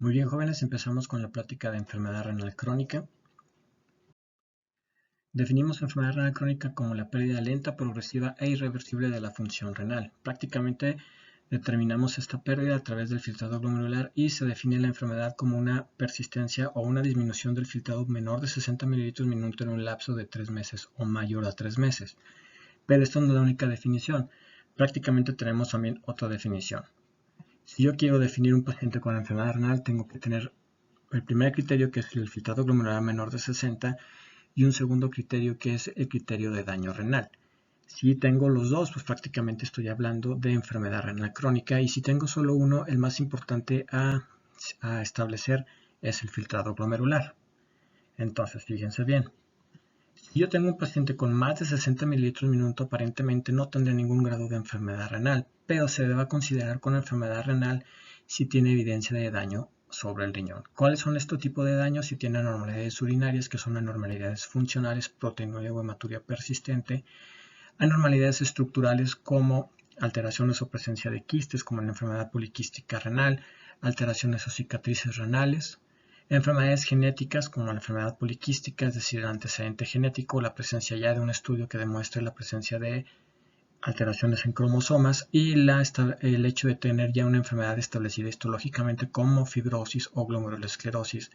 Muy bien, jóvenes, empezamos con la plática de enfermedad renal crónica. Definimos enfermedad renal crónica como la pérdida lenta, progresiva e irreversible de la función renal. Prácticamente determinamos esta pérdida a través del filtrado glomerular y se define la enfermedad como una persistencia o una disminución del filtrado menor de 60 ml minuto en un lapso de 3 meses o mayor a 3 meses. Pero esto no es la única definición. Prácticamente tenemos también otra definición. Si yo quiero definir un paciente con enfermedad renal, tengo que tener el primer criterio, que es el filtrado glomerular menor de 60, y un segundo criterio, que es el criterio de daño renal. Si tengo los dos, pues prácticamente estoy hablando de enfermedad renal crónica, y si tengo solo uno, el más importante a establecer es el filtrado glomerular. Entonces, fíjense bien. Si yo tengo un paciente con más de 60 mililitros minuto, aparentemente no tendrá ningún grado de enfermedad renal, pero se debe considerar con enfermedad renal si tiene evidencia de daño sobre el riñón. ¿Cuáles son estos tipos de daños? Si tiene anormalidades urinarias, que son anormalidades funcionales, proteinuria o hematuria persistente, anormalidades estructurales como alteraciones o presencia de quistes, como en la enfermedad poliquística renal, alteraciones o cicatrices renales, enfermedades genéticas como la enfermedad poliquística, es decir, el antecedente genético, la presencia ya de un estudio que demuestre la presencia de alteraciones en cromosomas y el hecho de tener ya una enfermedad establecida histológicamente como fibrosis o glomerulosclerosis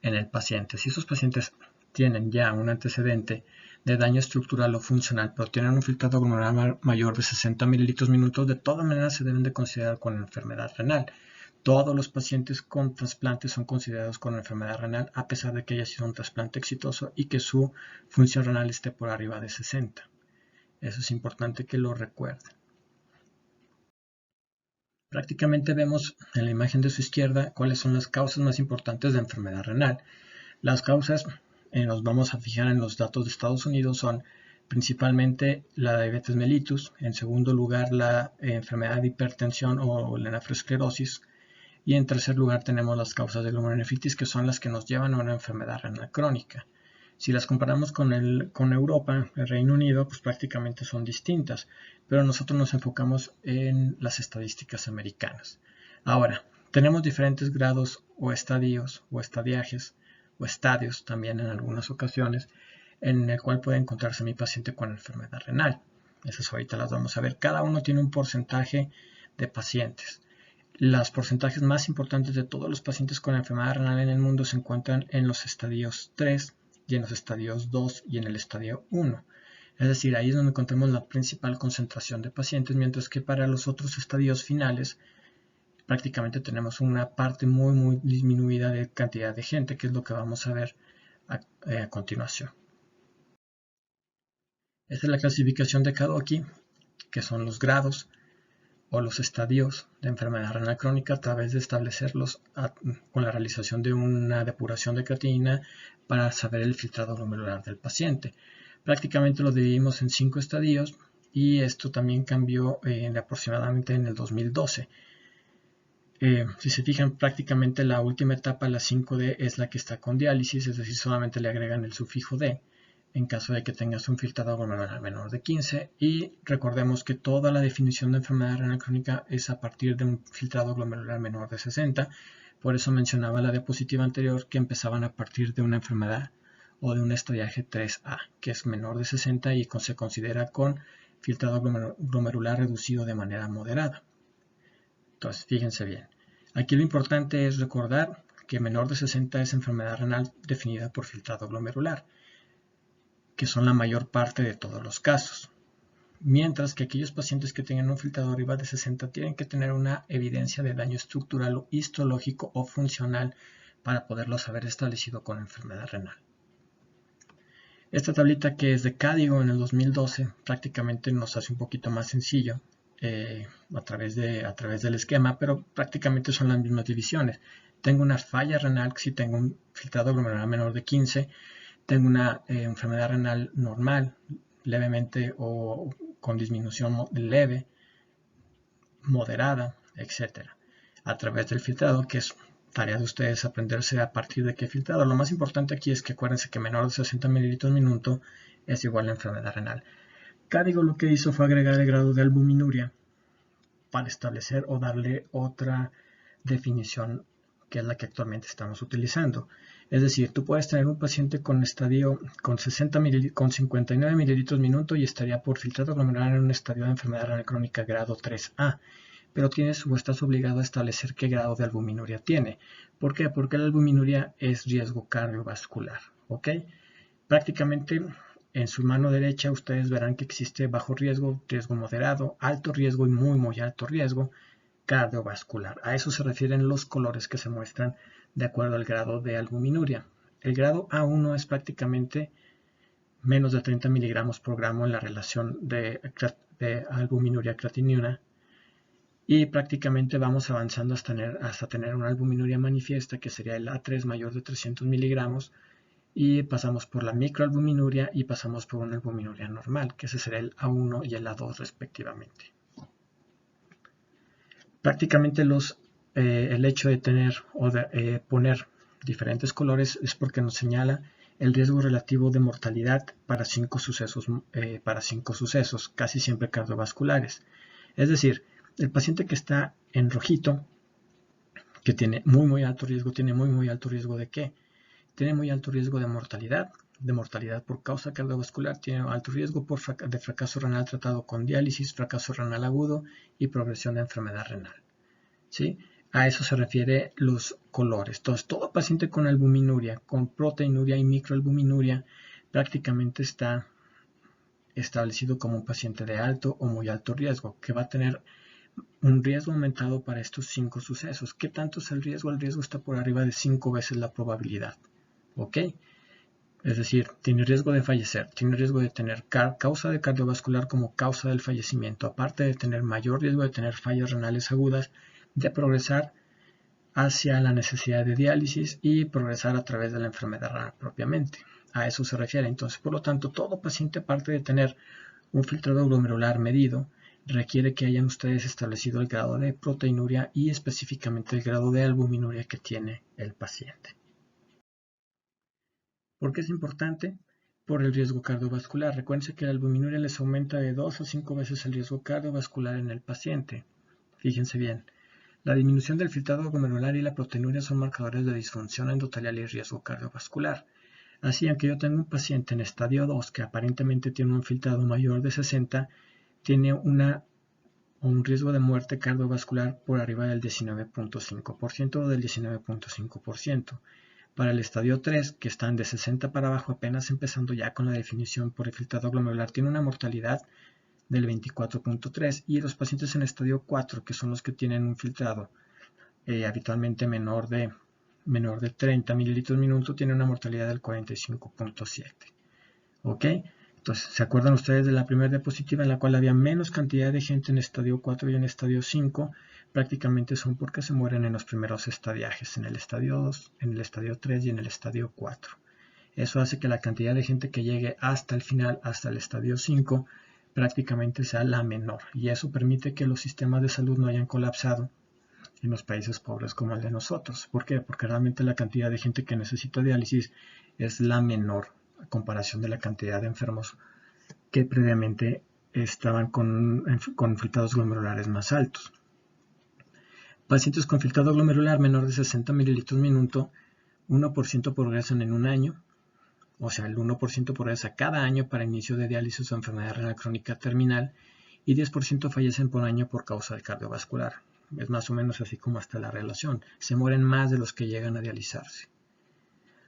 en el paciente. Si esos pacientes tienen ya un antecedente de daño estructural o funcional, pero tienen un filtrado glomerular mayor de 60 mililitros minutos, de todas maneras se deben de considerar con enfermedad renal. Todos los pacientes con trasplante son considerados con enfermedad renal, a pesar de que haya sido un trasplante exitoso y que su función renal esté por arriba de 60. Eso es importante que lo recuerden. Prácticamente vemos en la imagen de su izquierda cuáles son las causas más importantes de enfermedad renal. Las causas, nos vamos a fijar en los datos de Estados Unidos, son principalmente la diabetes mellitus, en segundo lugar la enfermedad de hipertensión o la nefroesclerosis, y en tercer lugar tenemos las causas de glomerulonefritis, que son las que nos llevan a una enfermedad renal crónica. Si las comparamos con Europa, el Reino Unido, pues prácticamente son distintas, pero nosotros nos enfocamos en las estadísticas americanas. Ahora, tenemos diferentes grados o estadios o estadiajes o estadios también en algunas ocasiones en el cual puede encontrarse mi paciente con enfermedad renal. Esas ahorita las vamos a ver. Cada uno tiene un porcentaje de pacientes. Los porcentajes más importantes de todos los pacientes con enfermedad renal en el mundo se encuentran en los estadios 3 y en los estadios 2 y en el estadio 1. Es decir, ahí es donde encontramos la principal concentración de pacientes, mientras que para los otros estadios finales prácticamente tenemos una parte muy disminuida de cantidad de gente, que es lo que vamos a ver a continuación. Esta es la clasificación de Kadoki, que son los grados o los estadios de enfermedad renal crónica, a través de establecerlos con la realización de una depuración de creatinina para saber el filtrado glomerular del paciente. Prácticamente lo dividimos en 5 estadios y esto también cambió aproximadamente en el 2012. Si se fijan, prácticamente la última etapa, la 5D, es la que está con diálisis, es decir, solamente le agregan el sufijo D en caso de que tengas un filtrado glomerular menor de 15, y recordemos que toda la definición de enfermedad renal crónica es a partir de un filtrado glomerular menor de 60, por eso mencionaba la diapositiva anterior que empezaban a partir de una enfermedad o de un estadiaje 3A, que es menor de 60 y se considera con filtrado glomerular reducido de manera moderada. Entonces, fíjense bien. Aquí lo importante es recordar que menor de 60 es enfermedad renal definida por filtrado glomerular, que son la mayor parte de todos los casos. Mientras que aquellos pacientes que tengan un filtrado arriba de 60 tienen que tener una evidencia de daño estructural o histológico o funcional para poderlos haber establecido con enfermedad renal. Esta tablita, que es de KDIGO en el 2012, prácticamente nos hace un poquito más sencillo a través del esquema, pero prácticamente son las mismas divisiones. Tengo una falla renal si tengo un filtrado glomerular menor de 15, tengo una enfermedad renal normal, levemente o con disminución leve, moderada, etc. A través del filtrado, que es tarea de ustedes aprenderse a partir de qué filtrado. Lo más importante aquí es que acuérdense que menor de 60 mililitros minuto es igual a enfermedad renal. KDIGO lo que hizo fue agregar el grado de albuminuria para establecer o darle otra definición que es la que actualmente estamos utilizando. Es decir, tú puedes tener un paciente con 59 mililitros minuto y estaría por filtrado glomerular en un estadio de enfermedad renal crónica grado 3A, pero tienes o estás obligado a establecer qué grado de albuminuria tiene. ¿Por qué? Porque la albuminuria es riesgo cardiovascular, ¿ok? Prácticamente en su mano derecha ustedes verán que existe bajo riesgo, riesgo moderado, alto riesgo y muy alto riesgo cardiovascular. A eso se refieren los colores que se muestran de acuerdo al grado de albuminuria. El grado A1 es prácticamente menos de 30 miligramos por gramo en la relación de albuminuria creatinina, y prácticamente vamos avanzando hasta tener una albuminuria manifiesta, que sería el A3 mayor de 300 miligramos, y pasamos por la microalbuminuria y pasamos por una albuminuria normal, que ese sería el A1 y el A2 respectivamente. Prácticamente el hecho de tener o de poner diferentes colores es porque nos señala el riesgo relativo de mortalidad para 5 sucesos, casi siempre cardiovasculares. Es decir, el paciente que está en rojito, que tiene muy alto riesgo, ¿tiene muy alto riesgo de qué? Tiene muy alto riesgo de mortalidad por causa cardiovascular, tiene alto riesgo de fracaso renal tratado con diálisis, fracaso renal agudo y progresión de enfermedad renal, ¿sí? A eso se refiere los colores. Entonces, todo paciente con albuminuria, con proteinuria y microalbuminuria, prácticamente está establecido como un paciente de alto o muy alto riesgo, que va a tener un riesgo aumentado para estos 5 sucesos. ¿Qué tanto es el riesgo? El riesgo está por arriba de 5 veces la probabilidad, ¿ok? Es decir, tiene riesgo de fallecer, tiene riesgo de tener causa de cardiovascular como causa del fallecimiento, aparte de tener mayor riesgo de tener fallas renales agudas, de progresar hacia la necesidad de diálisis y progresar a través de la enfermedad renal propiamente. A eso se refiere. Entonces, por lo tanto, todo paciente, aparte de tener un filtrado glomerular medido, requiere que hayan ustedes establecido el grado de proteinuria y específicamente el grado de albuminuria que tiene el paciente. ¿Por qué es importante? Por el riesgo cardiovascular. Recuerden que la albuminuria les aumenta de 2 a 5 veces el riesgo cardiovascular en el paciente. Fíjense bien. La disminución del filtrado glomerular y la proteinuria son marcadores de disfunción endotelial y riesgo cardiovascular. Así, aunque yo tengo un paciente en estadio 2 que aparentemente tiene un filtrado mayor de 60, tiene un riesgo de muerte cardiovascular por arriba del 19.5% o del 19.5%. Para el estadio 3, que están de 60 para abajo, apenas empezando ya con la definición por el filtrado glomerular, tiene una mortalidad del 24.3%, y los pacientes en estadio 4, que son los que tienen un filtrado habitualmente menor de 30 mililitros minuto, tienen una mortalidad del 45.7%. ¿Ok? Entonces, ¿se acuerdan ustedes de la primera diapositiva en la cual había menos cantidad de gente en estadio 4 y en estadio 5? Prácticamente son porque se mueren en los primeros estadiajes, en el estadio 2, en el estadio 3 y en el estadio 4. Eso hace que la cantidad de gente que llegue hasta el final, hasta el estadio 5, prácticamente sea la menor. Y eso permite que los sistemas de salud no hayan colapsado en los países pobres como el de nosotros. ¿Por qué? Porque realmente la cantidad de gente que necesita diálisis es la menor a comparación de la cantidad de enfermos que previamente estaban con filtrados glomerulares más altos. Pacientes con filtrado glomerular menor de 60 mililitros minuto, 1% progresan en un año, o sea, el 1% progresa cada año para inicio de diálisis o enfermedad renal crónica terminal, y 10% fallecen por año por causa de cardiovascular. Es más o menos así como está la relación. Se mueren más de los que llegan a dializarse.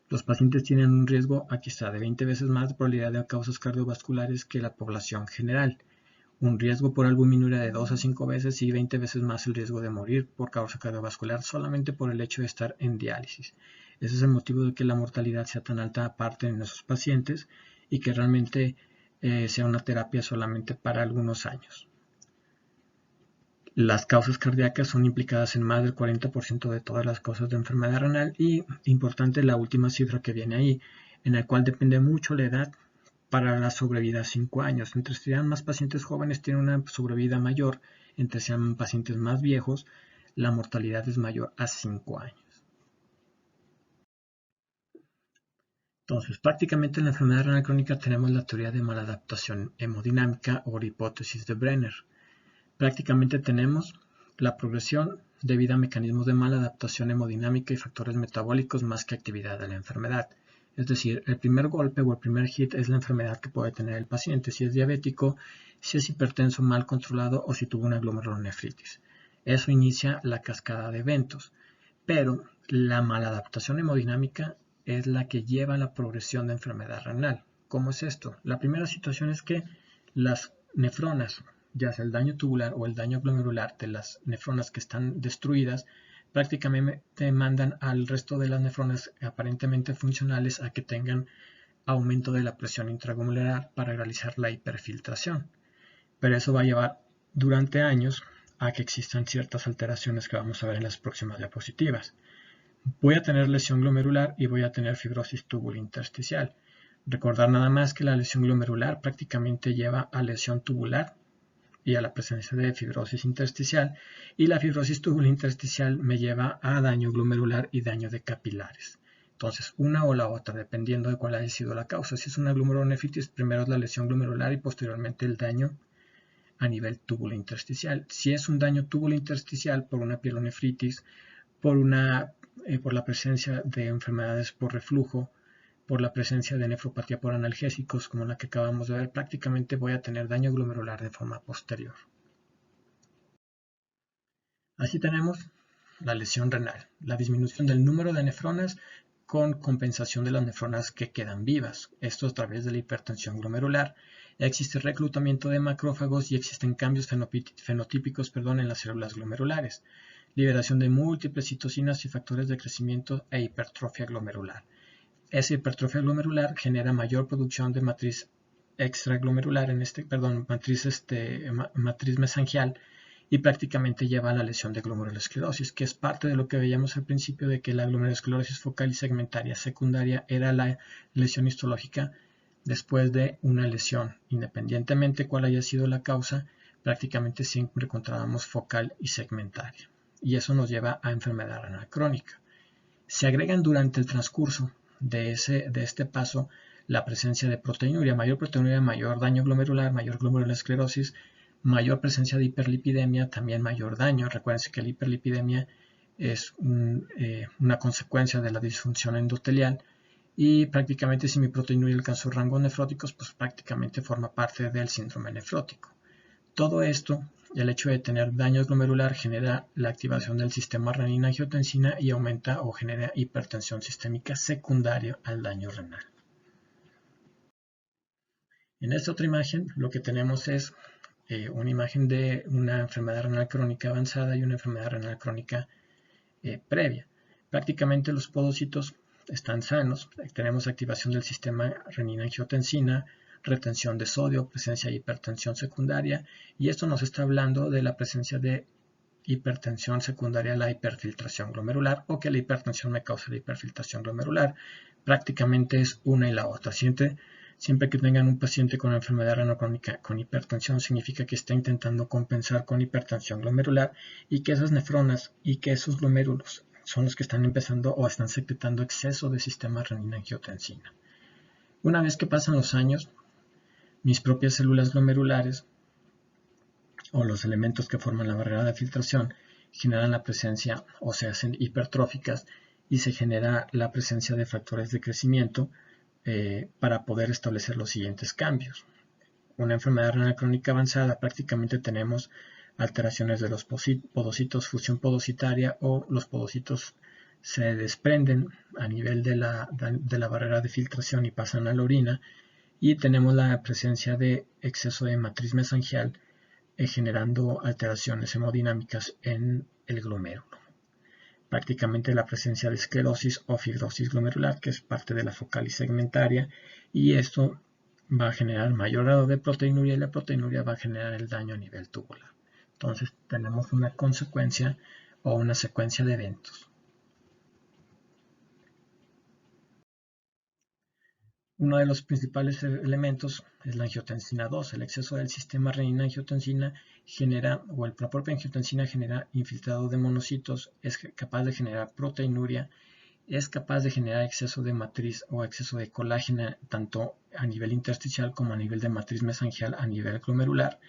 Los pacientes tienen un riesgo, aquí está, de 20 veces más de probabilidad de causas cardiovasculares que la población general. Un riesgo por albuminuria de 2 a 5 veces y 20 veces más el riesgo de morir por causa cardiovascular solamente por el hecho de estar en diálisis. Ese es el motivo de que la mortalidad sea tan alta aparte en esos pacientes y que realmente sea una terapia solamente para algunos años. Las causas cardíacas son implicadas en más del 40% de todas las causas de enfermedad renal, y importante la última cifra que viene ahí, en la cual depende mucho la edad para la sobrevida a 5 años. Mientras sean más pacientes jóvenes tienen una sobrevida mayor, entre sean pacientes más viejos, la mortalidad es mayor a 5 años. Entonces, prácticamente en la enfermedad renal crónica tenemos la teoría de maladaptación hemodinámica o hipótesis de Brenner. Prácticamente tenemos la progresión debido a mecanismos de maladaptación hemodinámica y factores metabólicos más que actividad de la enfermedad. Es decir, el primer golpe o el primer hit es la enfermedad que puede tener el paciente, si es diabético, si es hipertenso mal controlado o si tuvo una glomerulonefritis. Eso inicia la cascada de eventos, pero la maladaptación hemodinámica es la que lleva a la progresión de enfermedad renal. ¿Cómo es esto? La primera situación es que las nefronas, ya sea el daño tubular o el daño glomerular de las nefronas que están destruidas, prácticamente mandan al resto de las nefronas aparentemente funcionales a que tengan aumento de la presión intraglomerular para realizar la hiperfiltración. Pero eso va a llevar durante años a que existan ciertas alteraciones que vamos a ver en las próximas diapositivas. Voy a tener lesión glomerular y voy a tener fibrosis tubulointersticial. Recordar nada más que la lesión glomerular prácticamente lleva a lesión tubular y a la presencia de fibrosis intersticial, y la fibrosis tubulointersticial me lleva a daño glomerular y daño de capilares. Entonces, una o la otra, dependiendo de cuál haya sido la causa. Si es una glomerulonefritis, primero es la lesión glomerular y posteriormente el daño a nivel tubulointersticial. Si es un daño tubulointersticial por una pielonefritis, por la presencia de enfermedades por reflujo, por la presencia de nefropatía por analgésicos, como la que acabamos de ver, prácticamente voy a tener daño glomerular de forma posterior. Así tenemos la lesión renal, la disminución del número de nefronas con compensación de las nefronas que quedan vivas. Esto a través de la hipertensión glomerular. Existe reclutamiento de macrófagos y existen cambios fenotípicos en las células glomerulares. Liberación de múltiples citocinas y factores de crecimiento e hipertrofia glomerular. Esa hipertrofia glomerular genera mayor producción de matriz extraglomerular, matriz mesangial, y prácticamente lleva a la lesión de glomerulosclerosis, que es parte de lo que veíamos al principio de que la glomerulosclerosis focal y segmentaria secundaria era la lesión histológica después de una lesión. Independientemente cuál haya sido la causa, prácticamente siempre encontrábamos focal y segmentaria, y eso nos lleva a enfermedad renal crónica. Se agregan durante el transcurso de este paso la presencia de proteinuria, mayor daño glomerular, mayor glomerulosclerosis, mayor presencia de hiperlipidemia, también mayor daño. Recuerden que la hiperlipidemia es una consecuencia de la disfunción endotelial, y prácticamente si mi proteinuria alcanzó rangos nefróticos, pues prácticamente forma parte del síndrome nefrótico. Todo esto, el hecho de tener daño glomerular, genera la activación del sistema renina-angiotensina y aumenta o genera hipertensión sistémica secundaria al daño renal. En esta otra imagen lo que tenemos es una imagen de una enfermedad renal crónica avanzada y una enfermedad renal crónica previa. Prácticamente los podocitos están sanos, tenemos activación del sistema renina-angiotensina, retención de sodio, presencia de hipertensión secundaria, y esto nos está hablando de la presencia de hipertensión secundaria a la hiperfiltración glomerular, o que la hipertensión me causa la hiperfiltración glomerular. Prácticamente es una y la otra. Siempre que tengan un paciente con enfermedad renal crónica con hipertensión, significa que está intentando compensar con hipertensión glomerular, y que esas nefronas y que esos glomérulos son los que están empezando o están secretando exceso de sistema renina-angiotensina. Una vez que pasan los años, mis propias células glomerulares o los elementos que forman la barrera de filtración generan la presencia o se hacen hipertróficas, y se genera la presencia de factores de crecimiento para poder establecer los siguientes cambios. Una enfermedad renal crónica avanzada, prácticamente tenemos alteraciones de los podocitos, fusión podocitaria, o los podocitos se desprenden a nivel de la barrera de filtración y pasan a la orina, y tenemos la presencia de exceso de matriz mesangial generando alteraciones hemodinámicas en el glomérulo. Prácticamente la presencia de esclerosis o fibrosis glomerular, que es parte de la focal y segmentaria, y esto va a generar mayor grado de proteinuria, y la proteinuria va a generar el daño a nivel tubular. Entonces tenemos una consecuencia o una secuencia de eventos. Uno de los principales elementos es la angiotensina 2. El exceso del sistema renina-angiotensina genera, o la propia angiotensina genera infiltrado de monocitos, es capaz de generar proteinuria, es capaz de generar exceso de matriz o exceso de colágeno tanto a nivel intersticial como a nivel de matriz mesangial a nivel glomerular,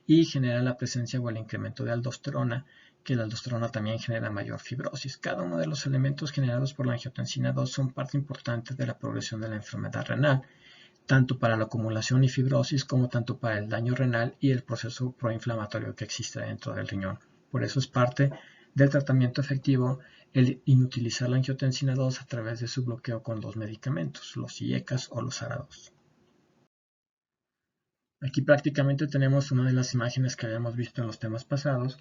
y genera la presencia o el incremento de aldosterona, que la aldosterona también genera mayor fibrosis. Cada uno de los elementos generados por la angiotensina 2 son parte importante de la progresión de la enfermedad renal, tanto para la acumulación y fibrosis como tanto para el daño renal y el proceso proinflamatorio que existe dentro del riñón. Por eso es parte del tratamiento efectivo el inutilizar la angiotensina 2 a través de su bloqueo con dos medicamentos, los IECAS o los ARA2. Aquí prácticamente tenemos una de las imágenes que habíamos visto en los temas pasados.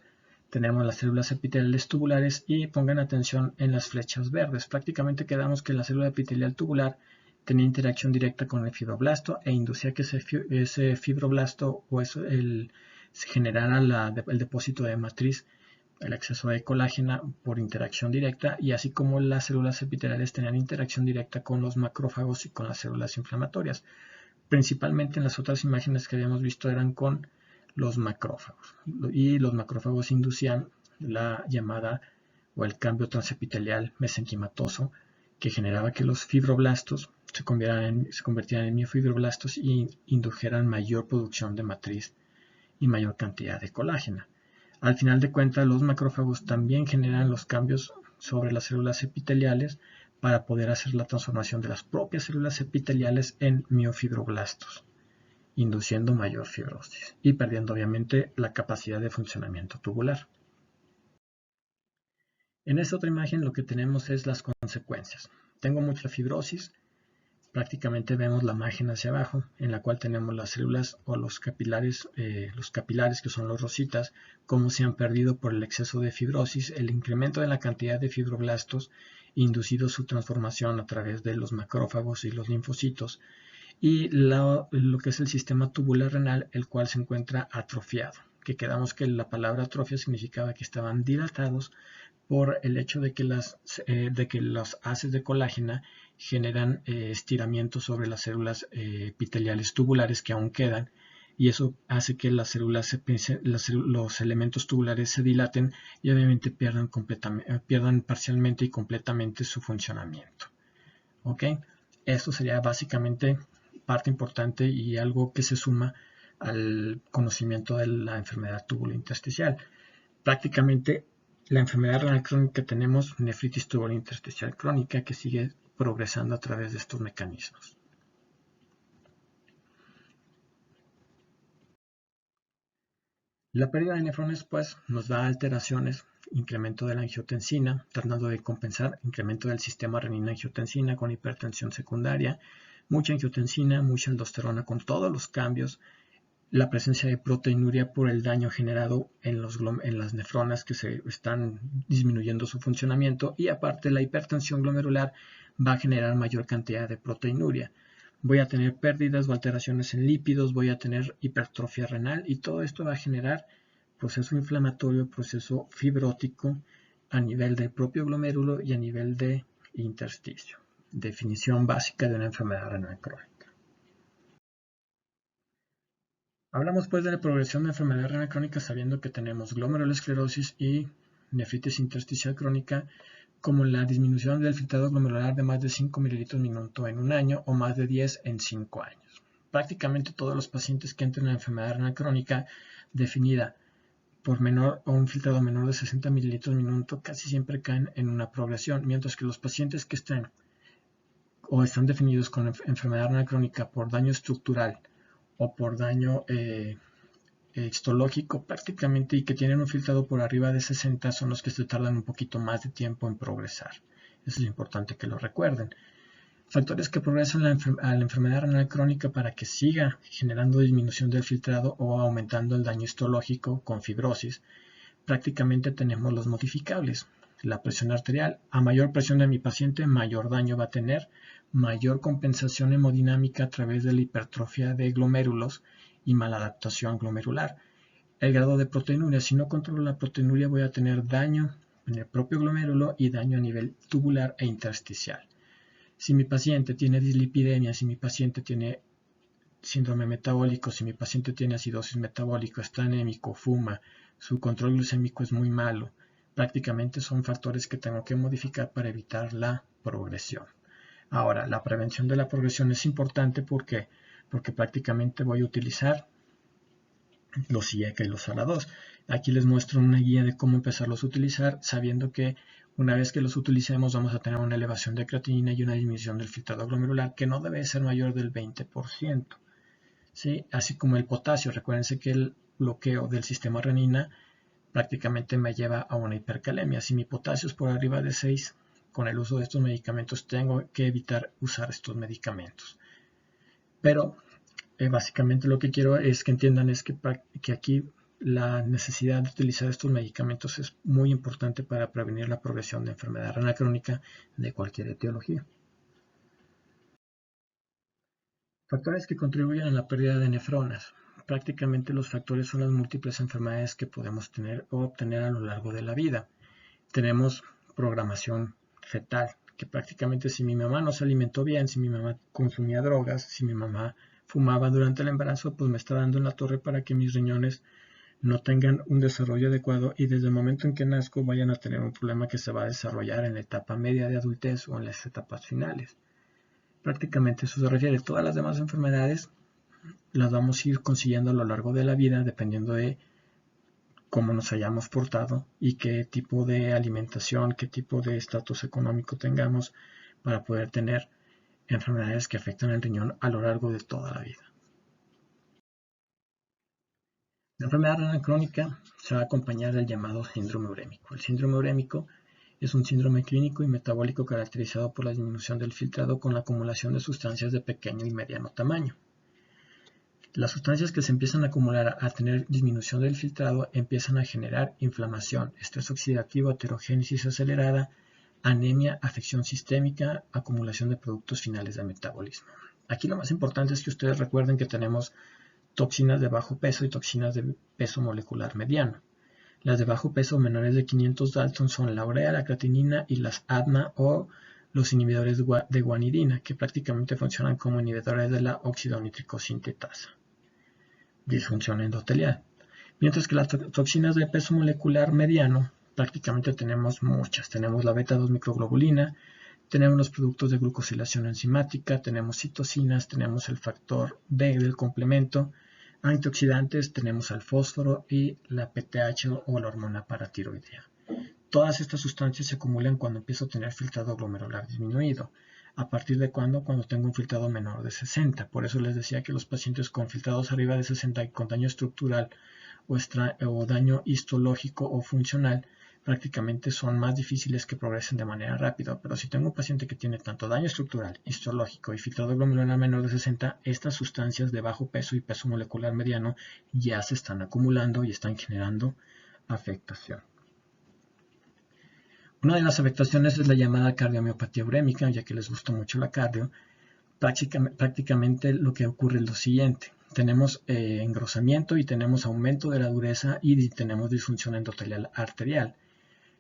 Tenemos las células epiteliales tubulares y pongan atención en las flechas verdes. Prácticamente quedamos que la célula epitelial tubular tenía interacción directa con el fibroblasto e inducía que ese fibroblasto o se generara el depósito de matriz, el exceso de colágeno por interacción directa, y así como las células epiteliales tenían interacción directa con los macrófagos y con las células inflamatorias. Principalmente en las otras imágenes que habíamos visto eran con los macrófagos, y los macrófagos inducían la llamada o el cambio transepitelial mesenquimatoso, que generaba que los fibroblastos se convirtieran en miofibroblastos y indujeran mayor producción de matriz y mayor cantidad de colágeno. Al final de cuentas, los macrófagos también generan los cambios sobre las células epiteliales para poder hacer la transformación de las propias células epiteliales en miofibroblastos, induciendo mayor fibrosis y perdiendo obviamente la capacidad de funcionamiento tubular. En esta otra imagen lo que tenemos es las consecuencias. Tengo mucha fibrosis, prácticamente vemos la imagen hacia abajo, en la cual tenemos las células o los capilares que son los rositas, cómo se han perdido por el exceso de fibrosis, el incremento de la cantidad de fibroblastos, inducido su transformación a través de los macrófagos y los linfocitos, y lo que es el sistema tubular renal, el cual se encuentra atrofiado, que quedamos que la palabra atrofia significaba que estaban dilatados por el hecho de que los haces de colágeno generan estiramiento sobre las células epiteliales tubulares que aún quedan, y eso hace que los elementos tubulares se dilaten y obviamente pierdan parcialmente y completamente su funcionamiento. ¿Ok? Esto sería básicamente parte importante y algo que se suma al conocimiento de la enfermedad tubulointersticial. Prácticamente la enfermedad renal crónica que tenemos, nefritis tubulointersticial crónica, que sigue progresando a través de estos mecanismos. La pérdida de nefrones pues nos da alteraciones, incremento de la angiotensina, tratando de compensar incremento del sistema renina-angiotensina con hipertensión secundaria, mucha angiotensina, mucha aldosterona con todos los cambios, la presencia de proteinuria por el daño generado en las nefronas que se están disminuyendo su funcionamiento, y aparte la hipertensión glomerular va a generar mayor cantidad de proteinuria. Voy a tener pérdidas o alteraciones en lípidos, voy a tener hipertrofia renal, y todo esto va a generar proceso inflamatorio, proceso fibrótico a nivel del propio glomérulo y a nivel de intersticio. Definición básica de una enfermedad renal crónica. Hablamos pues de la progresión de enfermedad renal crónica sabiendo que tenemos glomerulosclerosis y nefritis intersticial crónica, como la disminución del filtrado glomerular de más de 5 ml minuto en un año o más de 10 en 5 años. Prácticamente todos los pacientes que entran en la enfermedad renal crónica definida por menor o un filtrado menor de 60 ml minuto casi siempre caen en una progresión, mientras que los pacientes que están definidos con enfermedad renal crónica por daño estructural o por daño histológico prácticamente y que tienen un filtrado por arriba de 60 son los que se tardan un poquito más de tiempo en progresar. Eso es importante que lo recuerden. Factores que progresan a la enfermedad renal crónica para que siga generando disminución del filtrado o aumentando el daño histológico con fibrosis. Prácticamente tenemos los modificables. La presión arterial, a mayor presión de mi paciente, mayor daño va a tener, mayor compensación hemodinámica a través de la hipertrofia de glomérulos y maladaptación glomerular. El grado de proteinuria, si no controlo la proteinuria voy a tener daño en el propio glomérulo y daño a nivel tubular e intersticial. Si mi paciente tiene dislipidemia, si mi paciente tiene síndrome metabólico, si mi paciente tiene acidosis metabólica, está anémico, fuma, su control glucémico es muy malo, prácticamente son factores que tengo que modificar para evitar la progresión. Ahora, la prevención de la progresión es importante porque prácticamente voy a utilizar los IECA y los ARA2. Aquí les muestro una guía de cómo empezarlos a utilizar, sabiendo que una vez que los utilicemos vamos a tener una elevación de creatinina y una disminución del filtrado glomerular que no debe ser mayor del 20%. ¿Sí? Así como el potasio. Recuérdense que el bloqueo del sistema renina prácticamente me lleva a una hipercalemia. Si mi potasio es por arriba de 6, con el uso de estos medicamentos tengo que evitar usar estos medicamentos. Pero básicamente lo que quiero es que entiendan es que aquí la necesidad de utilizar estos medicamentos es muy importante para prevenir la progresión de enfermedad renal crónica de cualquier etiología. Factores que contribuyen a la pérdida de nefronas. Prácticamente los factores son las múltiples enfermedades que podemos tener o obtener a lo largo de la vida. Tenemos programación fetal, que prácticamente si mi mamá no se alimentó bien, si mi mamá consumía drogas, si mi mamá fumaba durante el embarazo, pues me está dando en la torre para que mis riñones no tengan un desarrollo adecuado y desde el momento en que nazco vayan a tener un problema que se va a desarrollar en la etapa media de adultez o en las etapas finales. Prácticamente eso se refiere. Todas las demás enfermedades las vamos a ir consiguiendo a lo largo de la vida dependiendo de cómo nos hayamos portado y qué tipo de alimentación, qué tipo de estatus económico tengamos para poder tener enfermedades que afectan el riñón a lo largo de toda la vida. La enfermedad renal crónica se va a acompañar del llamado síndrome urémico. El síndrome urémico es un síndrome clínico y metabólico caracterizado por la disminución del filtrado con la acumulación de sustancias de pequeño y mediano tamaño. Las sustancias que se empiezan a acumular a tener disminución del filtrado empiezan a generar inflamación, estrés oxidativo, aterogénesis acelerada, anemia, afección sistémica, acumulación de productos finales de metabolismo. Aquí lo más importante es que ustedes recuerden que tenemos toxinas de bajo peso y toxinas de peso molecular mediano. Las de bajo peso menores de 500 Dalton son la urea, la creatinina y las ADMA o los inhibidores de guanidina, que prácticamente funcionan como inhibidores de la oxidonitrosintetasa. Disfunción endotelial. Mientras que las toxinas de peso molecular mediano, prácticamente tenemos muchas. Tenemos la beta-2 microglobulina, tenemos los productos de glucosilación enzimática, tenemos citocinas, tenemos el factor B del complemento, antioxidantes, tenemos el fósforo y la PTH o la hormona paratiroidea. Todas estas sustancias se acumulan cuando empiezo a tener filtrado glomerular disminuido. ¿A partir de cuándo? Cuando tengo un filtrado menor de 60. Por eso les decía que los pacientes con filtrados arriba de 60 y con daño estructural o daño histológico o funcional prácticamente son más difíciles que progresen de manera rápida. Pero si tengo un paciente que tiene tanto daño estructural, histológico y filtrado glomerular menor de 60, estas sustancias de bajo peso y peso molecular mediano ya se están acumulando y están generando afectación. Una de las afectaciones es la llamada cardiomiopatía urémica, ya que les gusta mucho la cardio. Prácticamente lo que ocurre es lo siguiente. Tenemos engrosamiento y tenemos aumento de la dureza y tenemos disfunción endotelial arterial,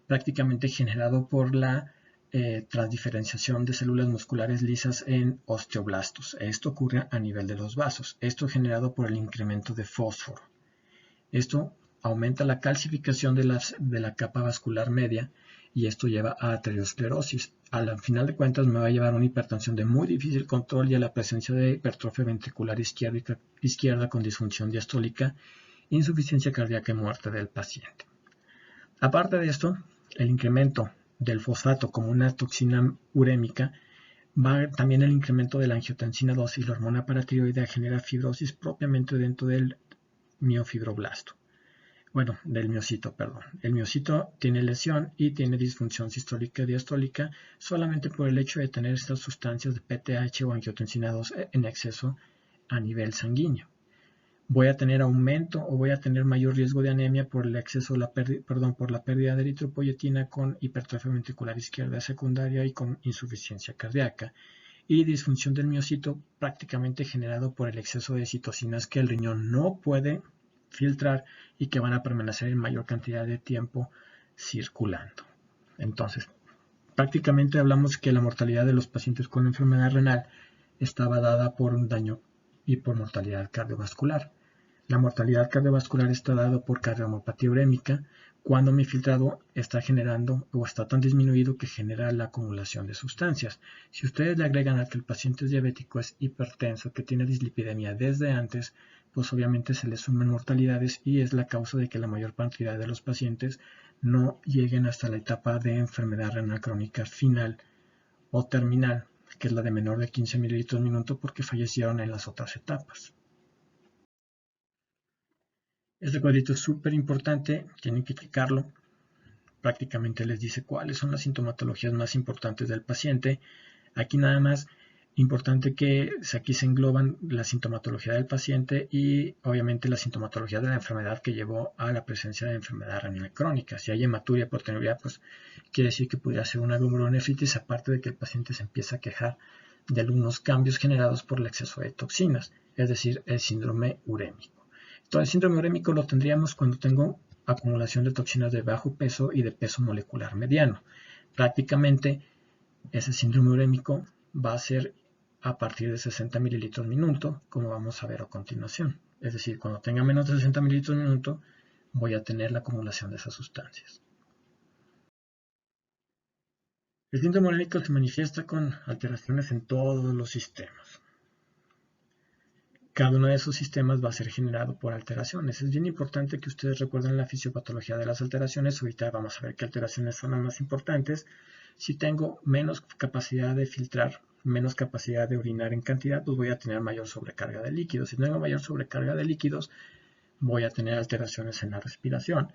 prácticamente generado por la transdiferenciación de células musculares lisas en osteoblastos. Esto ocurre a nivel de los vasos. Esto generado por el incremento de fósforo. Esto aumenta la calcificación de la capa vascular media y esto lleva a arteriosclerosis. Al final de cuentas me va a llevar a una hipertensión de muy difícil control y a la presencia de hipertrofia ventricular izquierda con disfunción diastólica, insuficiencia cardíaca y muerte del paciente. Aparte de esto, el incremento del fosfato como una toxina urémica, también el incremento de la angiotensina 2 y la hormona paratiroidea genera fibrosis propiamente dentro del miofibroblasto. Bueno, del miocito, perdón. El miocito tiene lesión y tiene disfunción sistólica y diastólica solamente por el hecho de tener estas sustancias de PTH o angiotensina 2 en exceso a nivel sanguíneo. Voy a tener aumento o voy a tener mayor riesgo de anemia por el exceso, por la pérdida de eritropoyetina con hipertrofia ventricular izquierda secundaria y con insuficiencia cardíaca. Y disfunción del miocito prácticamente generado por el exceso de citocinas que el riñón no puede filtrar y que van a permanecer en mayor cantidad de tiempo circulando. Entonces, prácticamente hablamos que la mortalidad de los pacientes con enfermedad renal estaba dada por un daño y por mortalidad cardiovascular. La mortalidad cardiovascular está dada por cardiomiopatía urémica cuando mi filtrado está generando o está tan disminuido que genera la acumulación de sustancias. Si ustedes le agregan a que el paciente es diabético, es hipertenso, que tiene dislipidemia desde antes, pues obviamente se les suman mortalidades y es la causa de que la mayor cantidad de los pacientes no lleguen hasta la etapa de enfermedad renal crónica final o terminal, que es la de menor de 15 mililitros minuto, porque fallecieron en las otras etapas. Este cuadrito es súper importante, tienen que checarlo. Prácticamente les dice cuáles son las sintomatologías más importantes del paciente. Aquí nada más importante que aquí se engloban la sintomatología del paciente y obviamente la sintomatología de la enfermedad que llevó a la presencia de enfermedad renal crónica. Si hay hematuria, proteinuria, pues quiere decir que podría ser una glomerulonefritis, aparte de que el paciente se empieza a quejar de algunos cambios generados por el exceso de toxinas, es decir, el síndrome urémico. Entonces, el síndrome urémico lo tendríamos cuando tengo acumulación de toxinas de bajo peso y de peso molecular mediano. Prácticamente, ese síndrome urémico va a ser a partir de 60 mililitros minuto, como vamos a ver a continuación. Es decir, cuando tenga menos de 60 mililitros minuto, voy a tener la acumulación de esas sustancias. El síndrome urémico se manifiesta con alteraciones en todos los sistemas. Cada uno de esos sistemas va a ser generado por alteraciones. Es bien importante que ustedes recuerden la fisiopatología de las alteraciones. Ahorita vamos a ver qué alteraciones son las más importantes. Si tengo menos capacidad de filtrar, menos capacidad de orinar en cantidad, pues voy a tener mayor sobrecarga de líquidos. Si tengo mayor sobrecarga de líquidos, voy a tener alteraciones en la respiración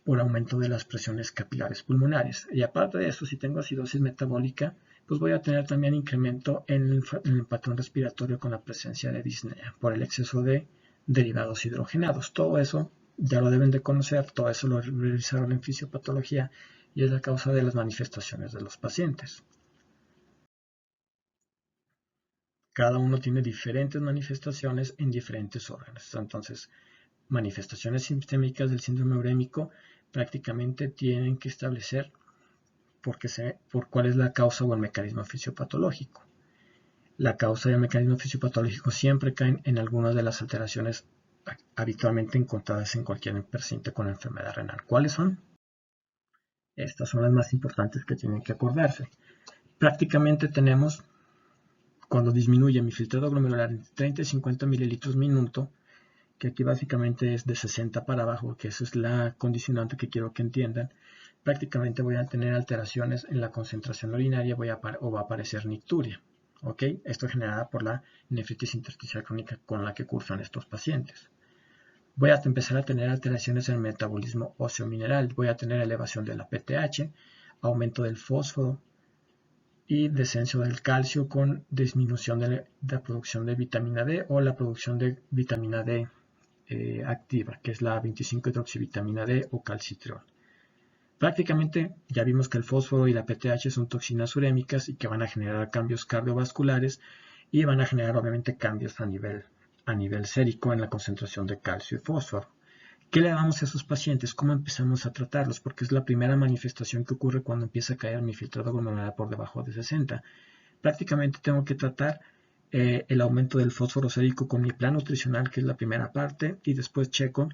por aumento de las presiones capilares pulmonares. Y aparte de eso, si tengo acidosis metabólica, pues voy a tener también incremento en el patrón respiratorio con la presencia de disnea por el exceso de derivados hidrogenados. Todo eso ya lo deben de conocer, todo eso lo revisaron en fisiopatología y es la causa de las manifestaciones de los pacientes. Cada uno tiene diferentes manifestaciones en diferentes órganos. Entonces, manifestaciones sistémicas del síndrome urémico prácticamente tienen que establecer por cuál es la causa o el mecanismo fisiopatológico. La causa y el mecanismo fisiopatológico siempre caen en algunas de las alteraciones habitualmente encontradas en cualquier paciente con enfermedad renal. ¿Cuáles son? Estas son las más importantes que tienen que acordarse. Prácticamente tenemos, cuando disminuye mi filtrado glomerular entre 30 y 50 mililitros minuto, que aquí básicamente es de 60 para abajo, que esa es la condicionante que quiero que entiendan, prácticamente voy a tener alteraciones en la concentración urinaria o va a aparecer nicturia. ¿Ok? Esto es generada por la nefritis intersticial crónica con la que cursan estos pacientes. Voy a empezar a tener alteraciones en el metabolismo óseo mineral. Voy a tener elevación de la PTH, aumento del fósforo y descenso del calcio con disminución de la producción de vitamina D o la producción de vitamina D activa, que es la 25-hidroxivitamina D o calcitriol. Prácticamente ya vimos que el fósforo y la PTH son toxinas urémicas y que van a generar cambios cardiovasculares y van a generar obviamente cambios a nivel sérico en la concentración de calcio y fósforo. ¿Qué le damos a esos pacientes? ¿Cómo empezamos a tratarlos? Porque es la primera manifestación que ocurre cuando empieza a caer mi filtrado glomerular por debajo de 60. Prácticamente tengo que tratar el aumento del fósforo sérico con mi plan nutricional, que es la primera parte, y después checo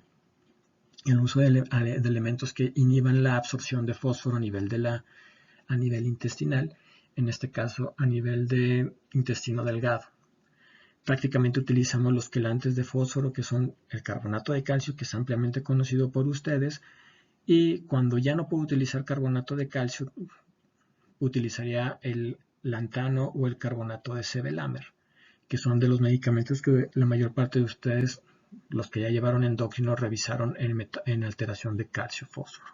el uso de elementos que inhiban la absorción de fósforo a nivel intestinal, en este caso a nivel de intestino delgado. Prácticamente utilizamos los quelantes de fósforo, que son el carbonato de calcio, que es ampliamente conocido por ustedes, y cuando ya no puedo utilizar carbonato de calcio, utilizaría el lantano o el carbonato de sevelamer, que son de los medicamentos que la mayor parte de ustedes, los que ya llevaron endocrino, revisaron en alteración de calcio-fósforo.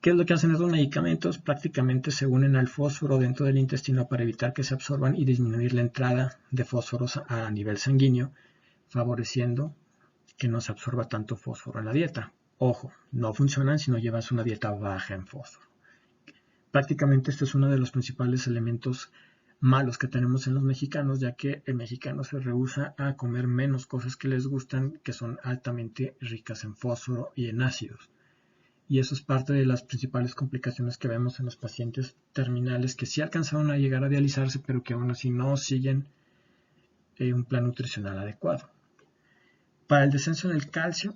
¿Qué es lo que hacen estos medicamentos? Prácticamente se unen al fósforo dentro del intestino para evitar que se absorban y disminuir la entrada de fósforos a nivel sanguíneo, favoreciendo que no se absorba tanto fósforo en la dieta. Ojo, no funcionan si no llevas una dieta baja en fósforo. Prácticamente este es uno de los principales elementos malos que tenemos en los mexicanos, ya que el mexicano se rehúsa a comer menos cosas que les gustan, que son altamente ricas en fósforo y en ácidos. Y eso es parte de las principales complicaciones que vemos en los pacientes terminales que sí alcanzaron a llegar a dializarse, pero que aún así no siguen un plan nutricional adecuado. Para el descenso del calcio,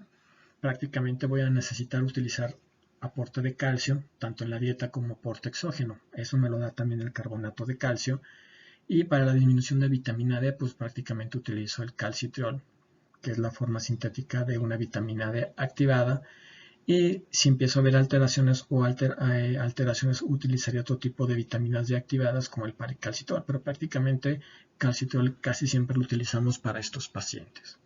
prácticamente voy a necesitar utilizar aporte de calcio, tanto en la dieta como aporte exógeno. Eso me lo da también el carbonato de calcio. Y para la disminución de vitamina D, pues prácticamente utilizo el calcitriol, que es la forma sintética de una vitamina D activada. Y si empiezo a ver alteraciones o alteraciones, utilizaría otro tipo de vitaminas D activadas como el paricalcitrol, pero prácticamente calcitrol casi siempre lo utilizamos para estos pacientes.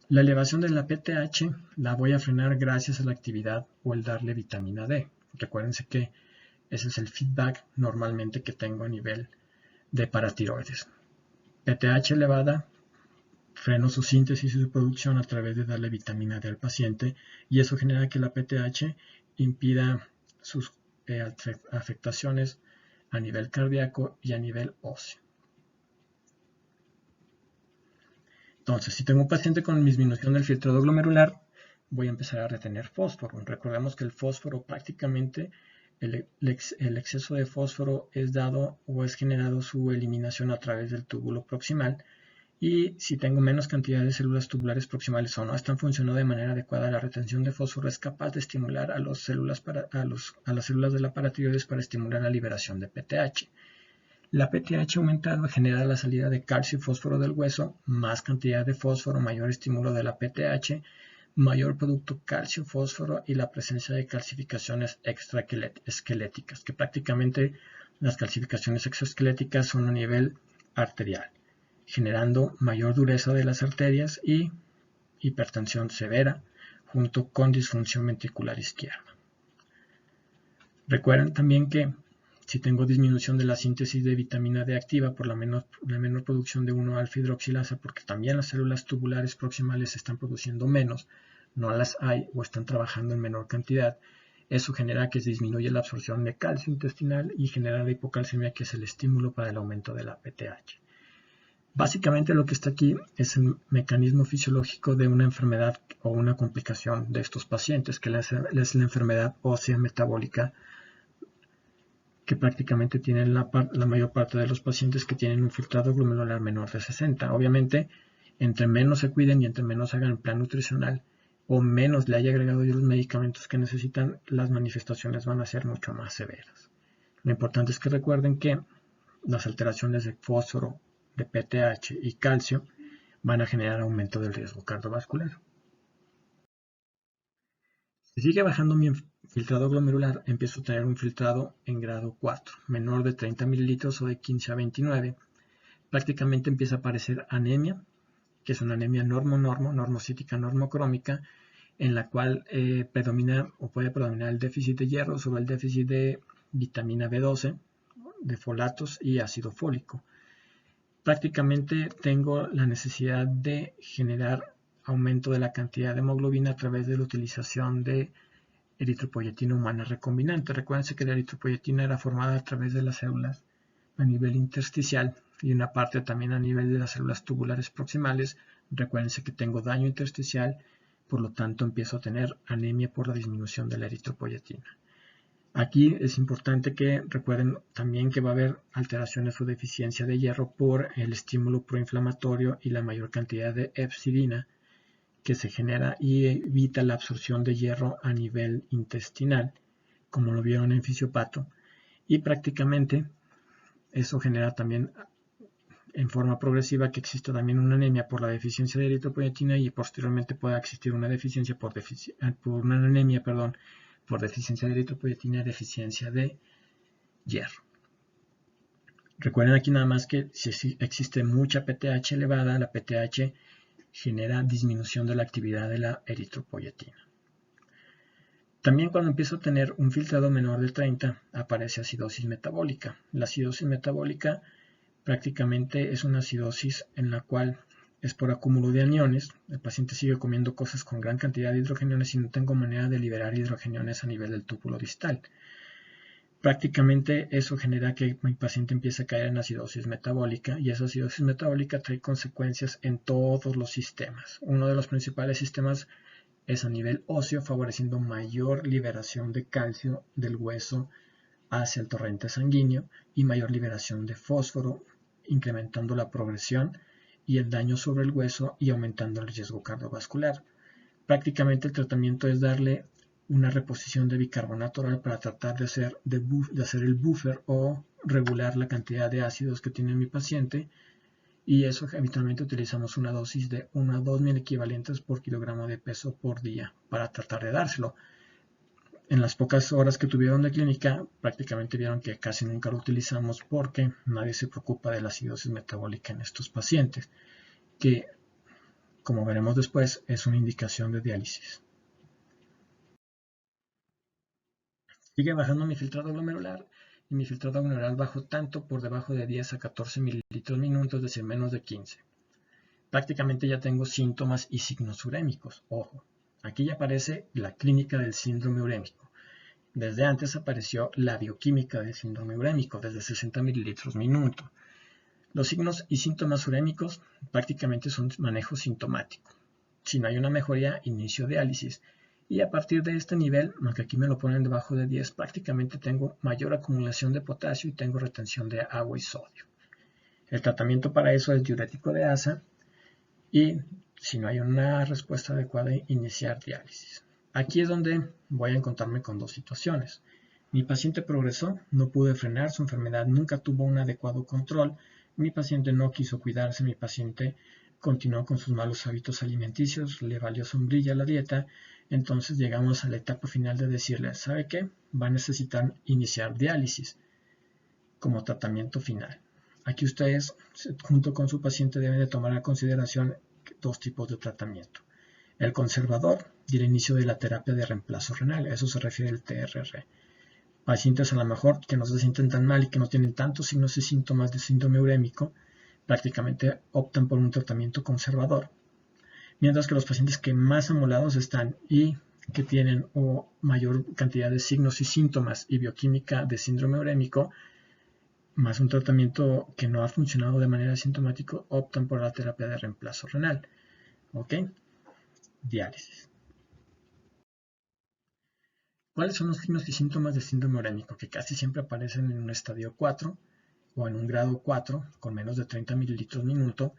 La elevación de la PTH la voy a frenar gracias a la actividad o el darle vitamina D. Recuérdense que ese es el feedback normalmente que tengo a nivel de paratiroides. PTH elevada, freno su síntesis y su producción a través de darle vitamina D al paciente, y eso genera que la PTH impida sus afectaciones a nivel cardíaco y a nivel óseo. Entonces, si tengo un paciente con disminución del filtrado glomerular, voy a empezar a retener fósforo. Recordemos que el fósforo prácticamente, el exceso de fósforo es dado o es generado su eliminación a través del túbulo proximal. Y si tengo menos cantidad de células tubulares proximales o no están funcionando de manera adecuada, la retención de fósforo es capaz de estimular a las células de la paratiroides para estimular la liberación de PTH. La PTH aumentada genera la salida de calcio y fósforo del hueso, más cantidad de fósforo, mayor estímulo de la PTH, mayor producto calcio-fósforo y la presencia de calcificaciones extraesqueléticas, que prácticamente las calcificaciones extraesqueléticas son a nivel arterial, generando mayor dureza de las arterias y hipertensión severa, junto con disfunción ventricular izquierda. Recuerden también que si tengo disminución de la síntesis de vitamina D activa por la menor producción de 1-alfa-hidroxilasa, porque también las células tubulares proximales están produciendo menos, no las hay o están trabajando en menor cantidad, eso genera que se disminuye la absorción de calcio intestinal y genera la hipocalcemia, que es el estímulo para el aumento de la PTH. Básicamente lo que está aquí es el mecanismo fisiológico de una enfermedad o una complicación de estos pacientes, que es la enfermedad ósea metabólica, que prácticamente tienen la mayor parte de los pacientes que tienen un filtrado glomerular menor de 60. Obviamente, entre menos se cuiden y entre menos hagan el plan nutricional o menos le haya agregado yo los medicamentos que necesitan, las manifestaciones van a ser mucho más severas. Lo importante es que recuerden que las alteraciones de fósforo, de PTH y calcio van a generar aumento del riesgo cardiovascular. Si sigue bajando mi filtrado glomerular, empiezo a tener un filtrado en grado 4, menor de 30 mililitros o de 15 a 29. Prácticamente empieza a aparecer anemia, que es una anemia normocítica, normocrómica, en la cual predomina o puede predominar el déficit de hierro sobre el déficit de vitamina B12, de folatos y ácido fólico. Prácticamente tengo la necesidad de generar aumento de la cantidad de hemoglobina a través de la utilización de eritropoyetina humana recombinante. Recuérdense que la eritropoyetina era formada a través de las células a nivel intersticial y una parte también a nivel de las células tubulares proximales. Recuérdense que tengo daño intersticial, por lo tanto empiezo a tener anemia por la disminución de la eritropoyetina. Aquí es importante que recuerden también que va a haber alteraciones o deficiencia de hierro por el estímulo proinflamatorio y la mayor cantidad de hepcidina que se genera y evita la absorción de hierro a nivel intestinal, como lo vieron en fisiopato, y prácticamente eso genera también en forma progresiva que exista también una anemia por la deficiencia de eritropoyetina y posteriormente pueda existir una deficiencia por una anemia, por deficiencia de eritropoyetina y deficiencia de hierro. Recuerden aquí nada más que si existe mucha PTH elevada, la PTH genera disminución de la actividad de la eritropoyetina. También cuando empiezo a tener un filtrado menor de 30, aparece acidosis metabólica. La acidosis metabólica prácticamente es una acidosis en la cual es por acúmulo de aniones. El paciente sigue comiendo cosas con gran cantidad de hidrogeniones y no tengo manera de liberar hidrogeniones a nivel del túbulo distal. Prácticamente eso genera que mi paciente empiece a caer en acidosis metabólica, y esa acidosis metabólica trae consecuencias en todos los sistemas. Uno de los principales sistemas es a nivel óseo, favoreciendo mayor liberación de calcio del hueso hacia el torrente sanguíneo y mayor liberación de fósforo, incrementando la progresión y el daño sobre el hueso y aumentando el riesgo cardiovascular. Prácticamente el tratamiento es darle una reposición de bicarbonato oral para tratar de hacer el buffer o regular la cantidad de ácidos que tiene mi paciente, y eso habitualmente utilizamos una dosis de 1 a 2 mil equivalentes por kilogramo de peso por día para tratar de dárselo. En las pocas horas que tuvieron de clínica, prácticamente vieron que casi nunca lo utilizamos porque nadie se preocupa de la acidosis metabólica en estos pacientes, que, como veremos después, es una indicación de diálisis. Sigue bajando mi filtrado glomerular y mi filtrado glomerular bajó tanto por debajo de 10 a 14 mililitros minuto, es decir, menos de 15. Prácticamente ya tengo síntomas y signos urémicos. Ojo, aquí ya aparece la clínica del síndrome urémico. Desde antes apareció la bioquímica del síndrome urémico, desde 60 mililitros minuto. Los signos y síntomas urémicos prácticamente son manejo sintomático. Si no hay una mejoría, inicio diálisis. Y a partir de este nivel, aunque aquí me lo ponen debajo de 10, prácticamente tengo mayor acumulación de potasio y tengo retención de agua y sodio. El tratamiento para eso es diurético de asa y si no hay una respuesta adecuada, iniciar diálisis. Aquí es donde voy a encontrarme con dos situaciones. Mi paciente progresó, no pude frenar, su enfermedad nunca tuvo un adecuado control, mi paciente no quiso cuidarse, mi paciente continuó con sus malos hábitos alimenticios, le valió sombrilla la dieta, entonces llegamos a la etapa final de decirle, ¿sabe qué? Va a necesitar iniciar diálisis como tratamiento final. Aquí ustedes, junto con su paciente, deben de tomar a consideración dos tipos de tratamiento. El conservador y el inicio de la terapia de reemplazo renal, eso se refiere al TRR. Pacientes a lo mejor que no se sienten tan mal y que no tienen tantos signos y síntomas de síndrome urémico, prácticamente optan por un tratamiento conservador. Mientras que los pacientes que más amolados están y que tienen mayor cantidad de signos y síntomas y bioquímica de síndrome urémico, más un tratamiento que no ha funcionado de manera sintomática, optan por la terapia de reemplazo renal. ¿Ok? Diálisis. ¿Cuáles son los signos y síntomas de síndrome urémico? Que casi siempre aparecen en un estadio 4 o en un grado 4 con menos de 30 mililitros minuto.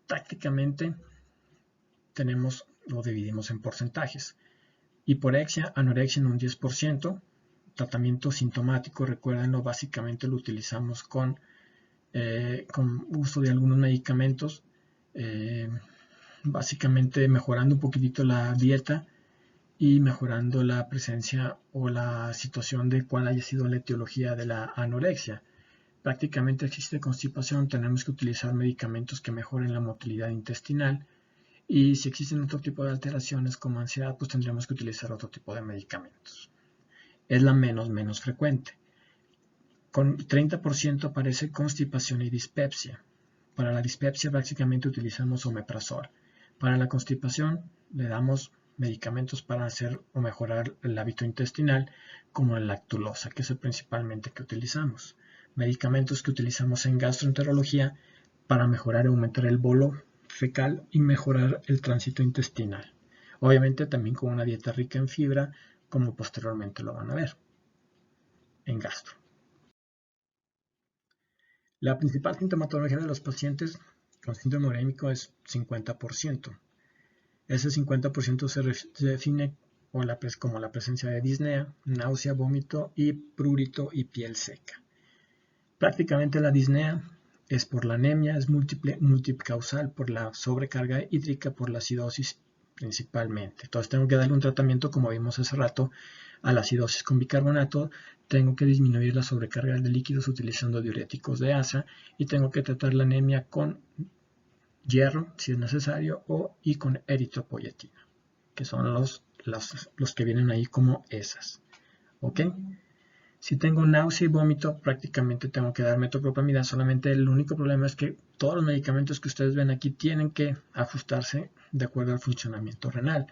Prácticamente lo dividimos en porcentajes. Hiporexia, anorexia en un 10%. Tratamiento sintomático, recuérdenlo, básicamente lo utilizamos con uso de algunos medicamentos, básicamente mejorando un poquitito la dieta y mejorando la presencia o la situación de cuál haya sido la etiología de la anorexia. Prácticamente existe constipación, tenemos que utilizar medicamentos que mejoren la motilidad intestinal, y si existen otro tipo de alteraciones como ansiedad, pues tendremos que utilizar otro tipo de medicamentos. Es la menos frecuente. Con 30% aparece constipación y dispepsia. Para la dispepsia básicamente utilizamos omeprazol. Para la constipación le damos medicamentos para hacer o mejorar el hábito intestinal, como la lactulosa, que es el principalmente que utilizamos. Medicamentos que utilizamos en gastroenterología para mejorar y aumentar el bolo fecal y mejorar el tránsito intestinal. Obviamente también con una dieta rica en fibra, como posteriormente lo van a ver en gastro. La principal sintomatología de los pacientes con síndrome urémico es 50%. Ese 50% se define como la presencia de disnea, náusea, vómito y prurito y piel seca. Prácticamente la disnea es por la anemia, es multicausal por la sobrecarga hídrica, por la acidosis principalmente. Entonces tengo que darle un tratamiento, como vimos hace rato, a la acidosis con bicarbonato, tengo que disminuir la sobrecarga de líquidos utilizando diuréticos de asa y tengo que tratar la anemia con hierro, si es necesario, y con eritropoyetina, que son los que vienen ahí como esas. ¿Ok? Si tengo náusea y vómito, prácticamente tengo que dar metoclopramida. Solamente el único problema es que todos los medicamentos que ustedes ven aquí tienen que ajustarse de acuerdo al funcionamiento renal.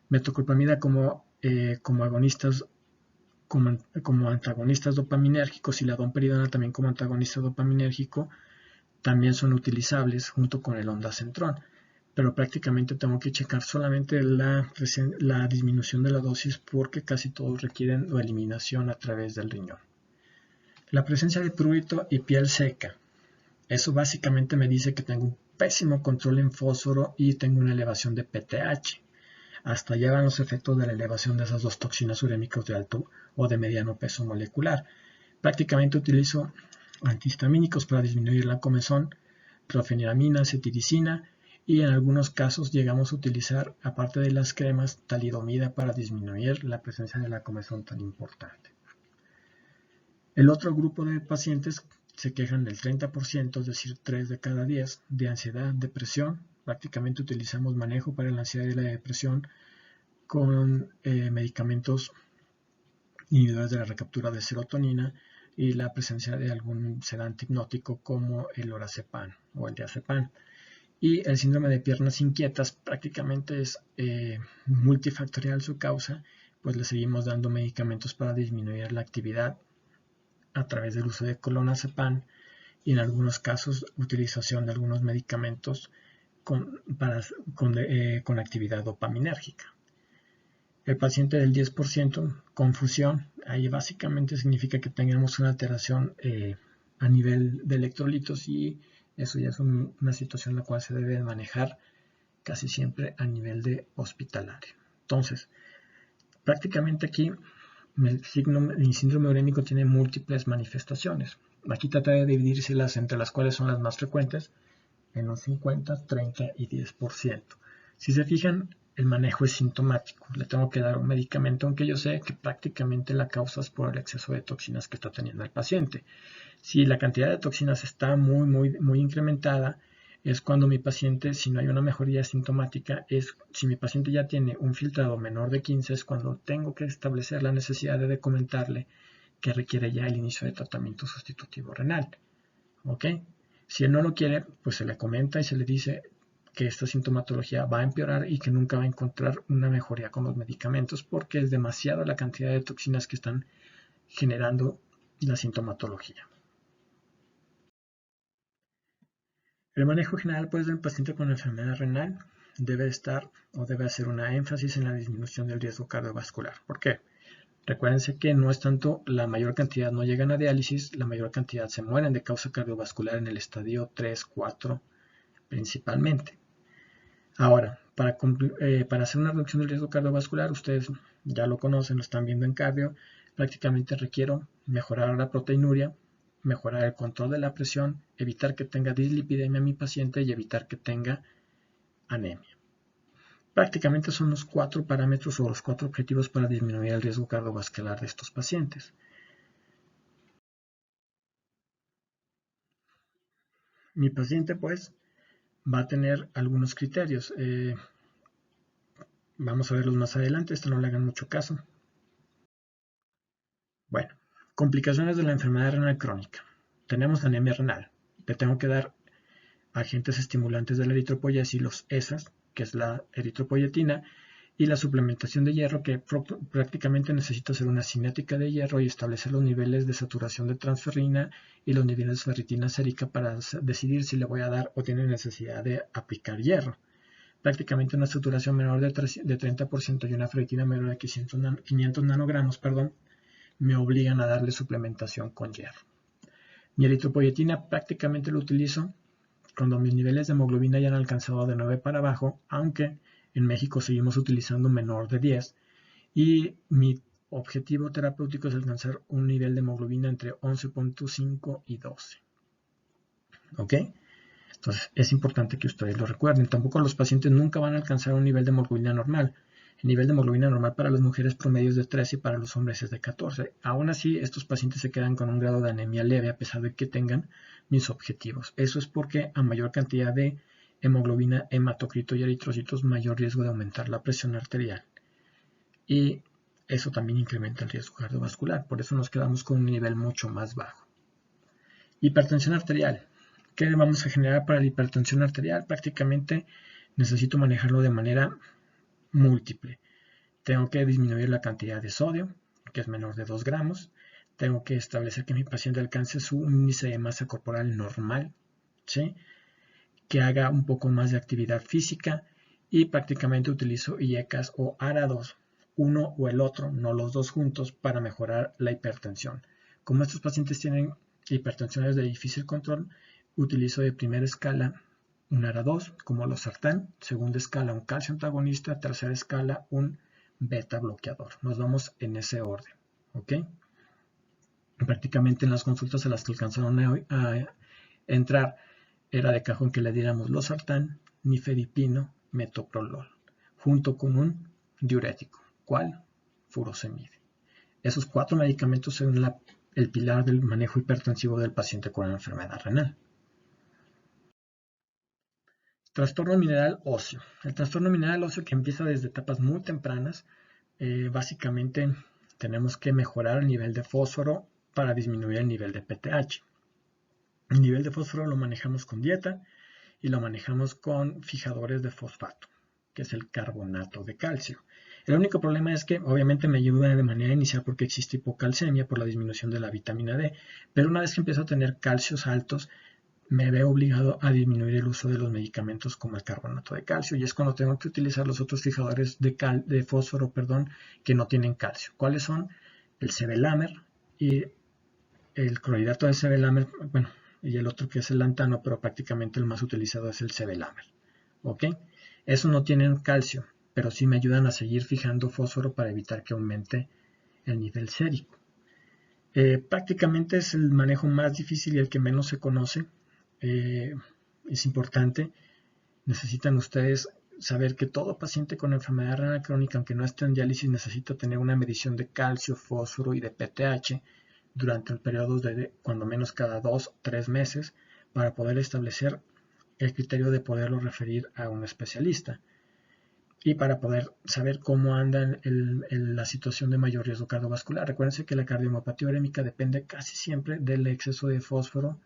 Metoclopramida como agonistas, como antagonistas dopaminérgicos, y la domperidona también como antagonista dopaminérgico, también son utilizables junto con el ondansetron, pero prácticamente tengo que checar solamente la disminución de la dosis porque casi todos requieren la eliminación a través del riñón. La presencia de prurito y piel seca, eso básicamente me dice que tengo un pésimo control en fósforo y tengo una elevación de PTH. Hasta allá van los efectos de la elevación de esas dos toxinas urémicas de alto o de mediano peso molecular. Prácticamente utilizo antihistamínicos para disminuir la comezón, clofeniramina, cetiricina, y en algunos casos llegamos a utilizar, aparte de las cremas, talidomida para disminuir la presencia de la comezón tan importante. El otro grupo de pacientes se quejan del 30%, es decir, 3 de cada 10, de ansiedad, depresión. Prácticamente utilizamos manejo para la ansiedad y la depresión con medicamentos inhibidores de la recaptura de serotonina y la presencia de algún sedante hipnótico como el lorazepam o el diazepam. Y el síndrome de piernas inquietas prácticamente es multifactorial su causa, pues le seguimos dando medicamentos para disminuir la actividad a través del uso de clonazepam y en algunos casos utilización de algunos medicamentos con actividad dopaminérgica. El paciente del 10%, confusión, ahí básicamente significa que tengamos una alteración a nivel de electrolitos y eso ya es una situación en la cual se debe manejar casi siempre a nivel de hospitalario. Entonces, prácticamente aquí el síndrome urémico tiene múltiples manifestaciones. Aquí trataré de dividírselas entre las cuales son las más frecuentes en los 50, 30 y 10%. Si se fijan, el manejo es sintomático. Le tengo que dar un medicamento, aunque yo sé que prácticamente la causa es por el exceso de toxinas que está teniendo el paciente. Si la cantidad de toxinas está muy incrementada, es cuando mi paciente, si no hay una mejoría sintomática, si mi paciente ya tiene un filtrado menor de 15, es cuando tengo que establecer la necesidad de comentarle que requiere ya el inicio de tratamiento sustitutivo renal. ¿Ok? Si él no lo quiere, pues se le comenta y se le dice que esta sintomatología va a empeorar y que nunca va a encontrar una mejoría con los medicamentos porque es demasiada la cantidad de toxinas que están generando la sintomatología. El manejo general pues, del paciente con enfermedad renal debe hacer una énfasis en la disminución del riesgo cardiovascular. ¿Por qué? Recuérdense que no es tanto la mayor cantidad no llegan a diálisis, la mayor cantidad se mueren de causa cardiovascular en el estadio 3, 4 principalmente. Ahora, para hacer una reducción del riesgo cardiovascular, ustedes ya lo conocen, lo están viendo en cardio, prácticamente requiero mejorar la proteinuria, mejorar el control de la presión, evitar que tenga dislipidemia mi paciente y evitar que tenga anemia. Prácticamente son los 4 parámetros o los 4 objetivos para disminuir el riesgo cardiovascular de estos pacientes. Mi paciente pues va a tener algunos criterios. Vamos a verlos más adelante, esto no le hagan mucho caso. Bueno, complicaciones de la enfermedad renal crónica. Tenemos anemia renal. Le tengo que dar agentes estimulantes de la eritropoyesis, los ESAs, que es la eritropoyetina, y la suplementación de hierro, que prácticamente necesito hacer una cinética de hierro y establecer los niveles de saturación de transferrina y los niveles de ferritina sérica para decidir si le voy a dar o tiene necesidad de aplicar hierro. Prácticamente una saturación menor de 30% y una ferritina menor de 500 nanogramos, me obligan a darle suplementación con hierro. Mi eritropoyetina prácticamente lo utilizo cuando mis niveles de hemoglobina ya han alcanzado de 9 para abajo, aunque en México seguimos utilizando menor de 10, y mi objetivo terapéutico es alcanzar un nivel de hemoglobina entre 11.5 y 12. ¿Ok? Entonces es importante que ustedes lo recuerden. Tampoco los pacientes nunca van a alcanzar un nivel de hemoglobina normal. El nivel de hemoglobina normal para las mujeres promedio es de 13 y para los hombres es de 14. Aún así, estos pacientes se quedan con un grado de anemia leve a pesar de que tengan mis objetivos. Eso es porque a mayor cantidad de hemoglobina, hematocrito y eritrocitos, mayor riesgo de aumentar la presión arterial. Y eso también incrementa el riesgo cardiovascular. Por eso nos quedamos con un nivel mucho más bajo. Hipertensión arterial. ¿Qué vamos a generar para la hipertensión arterial? Prácticamente necesito manejarlo de manera múltiple. Tengo que disminuir la cantidad de sodio, que es menor de 2 gramos. Tengo que establecer que mi paciente alcance su índice de masa corporal normal, ¿sí? Que haga un poco más de actividad física y prácticamente utilizo IECAS o ARA2, uno o el otro, no los dos juntos, para mejorar la hipertensión. Como estos pacientes tienen hipertensiones de difícil control, utilizo de primera escala un ARA2, como los sartán, segunda escala un calcio antagonista, tercera escala un beta bloqueador. Nos vamos en ese orden, ¿ok? Prácticamente en las consultas a las que alcanzaron a entrar era de cajón que le diéramos losartán, nifedipino, metoprolol, junto con un diurético. ¿Cuál? Furosemide. Esos 4 medicamentos son el pilar del manejo hipertensivo del paciente con enfermedad renal. Trastorno mineral óseo. El trastorno mineral óseo, que empieza desde etapas muy tempranas, básicamente tenemos que mejorar el nivel de fósforo para disminuir el nivel de PTH. El nivel de fósforo lo manejamos con dieta y lo manejamos con fijadores de fosfato, que es el carbonato de calcio. El único problema es que obviamente me ayuda de manera inicial porque existe hipocalcemia por la disminución de la vitamina D, pero una vez que empiezo a tener calcios altos, me veo obligado a disminuir el uso de los medicamentos como el carbonato de calcio, y es cuando tengo que utilizar los otros fijadores de fósforo, que no tienen calcio. ¿Cuáles son? El sevelamer y el clorhidrato de sevelamer, bueno, y el otro que es el lantano, pero prácticamente el más utilizado es el sevelamer. ¿Ok? Esos no tienen calcio, pero sí me ayudan a seguir fijando fósforo para evitar que aumente el nivel sérico. Prácticamente es el manejo más difícil y el que menos se conoce. Es importante, necesitan ustedes saber que todo paciente con enfermedad renal crónica, aunque no esté en diálisis, necesita tener una medición de calcio, fósforo y de PTH durante el periodo de cuando menos cada 2-3 meses para poder establecer el criterio de poderlo referir a un especialista y para poder saber cómo anda la situación de mayor riesgo cardiovascular. Recuérdense que la cardiomiopatía urémica depende casi siempre del exceso de fósforo,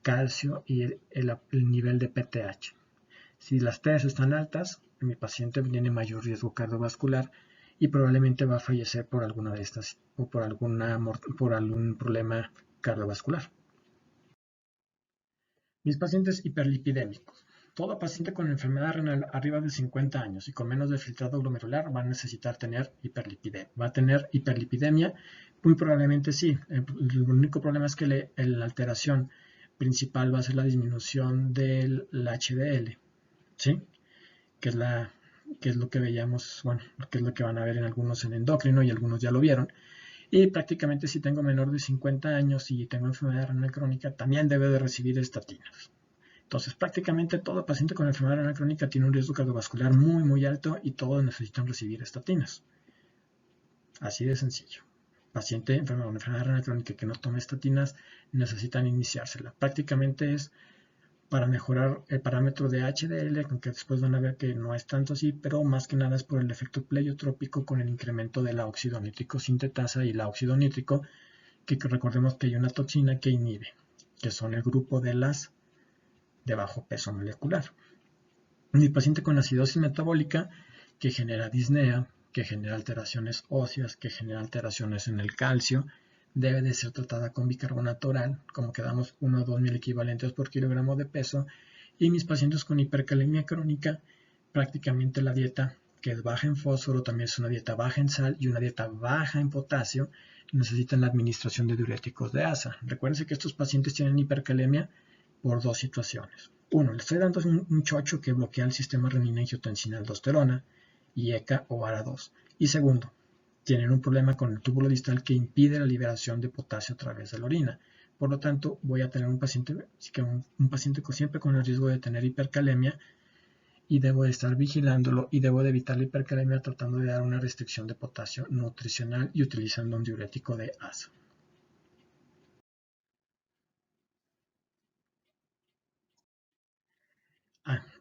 calcio y el nivel de PTH. Si las T's están altas, mi paciente tiene mayor riesgo cardiovascular y probablemente va a fallecer por alguna de estas o por algún problema cardiovascular. Mis pacientes hiperlipidémicos. Todo paciente con enfermedad renal arriba de 50 años y con menos de filtrado glomerular va a necesitar tener hiperlipidemia. ¿Va a tener hiperlipidemia? Muy probablemente sí. El único problema es que la alteración principal va a ser la disminución del HDL, ¿sí? Que es lo que veíamos, bueno, que es lo que van a ver en algunos en endocrino y algunos ya lo vieron. Y prácticamente si tengo menor de 50 años y tengo enfermedad renal crónica, también debe de recibir estatinas. Entonces, prácticamente todo paciente con enfermedad renal crónica tiene un riesgo cardiovascular muy, muy alto y todos necesitan recibir estatinas. Así de sencillo. Paciente enfermo con enfermedad renal crónica que no tome estatinas necesitan iniciársela. Prácticamente es para mejorar el parámetro de HDL, aunque después van a ver que no es tanto así, pero más que nada es por el efecto pleiotrópico con el incremento de la óxido nítrico sintetasa y la óxido nítrico, que recordemos que hay una toxina que inhibe, que son el grupo de las de bajo peso molecular. Mi paciente con acidosis metabólica que genera disnea, que genera alteraciones óseas, que genera alteraciones en el calcio, debe de ser tratada con bicarbonato oral, como quedamos 1 o 2 mil equivalentes por kilogramo de peso. Y mis pacientes con hipercalemia crónica, prácticamente la dieta que es baja en fósforo, también es una dieta baja en sal y una dieta baja en potasio, necesitan la administración de diuréticos de asa. Recuerden que estos pacientes tienen hipercalemia por dos situaciones. Uno, le estoy dando un chocho que bloquea el sistema renina-angiotensina-aldosterona y ECA o ARA2. Y segundo, tienen un problema con el túbulo distal que impide la liberación de potasio a través de la orina. Por lo tanto, voy a tener un paciente siempre con el riesgo de tener hipercalemia y debo de estar vigilándolo y debo de evitar la hipercalemia tratando de dar una restricción de potasio nutricional y utilizando un diurético de asa.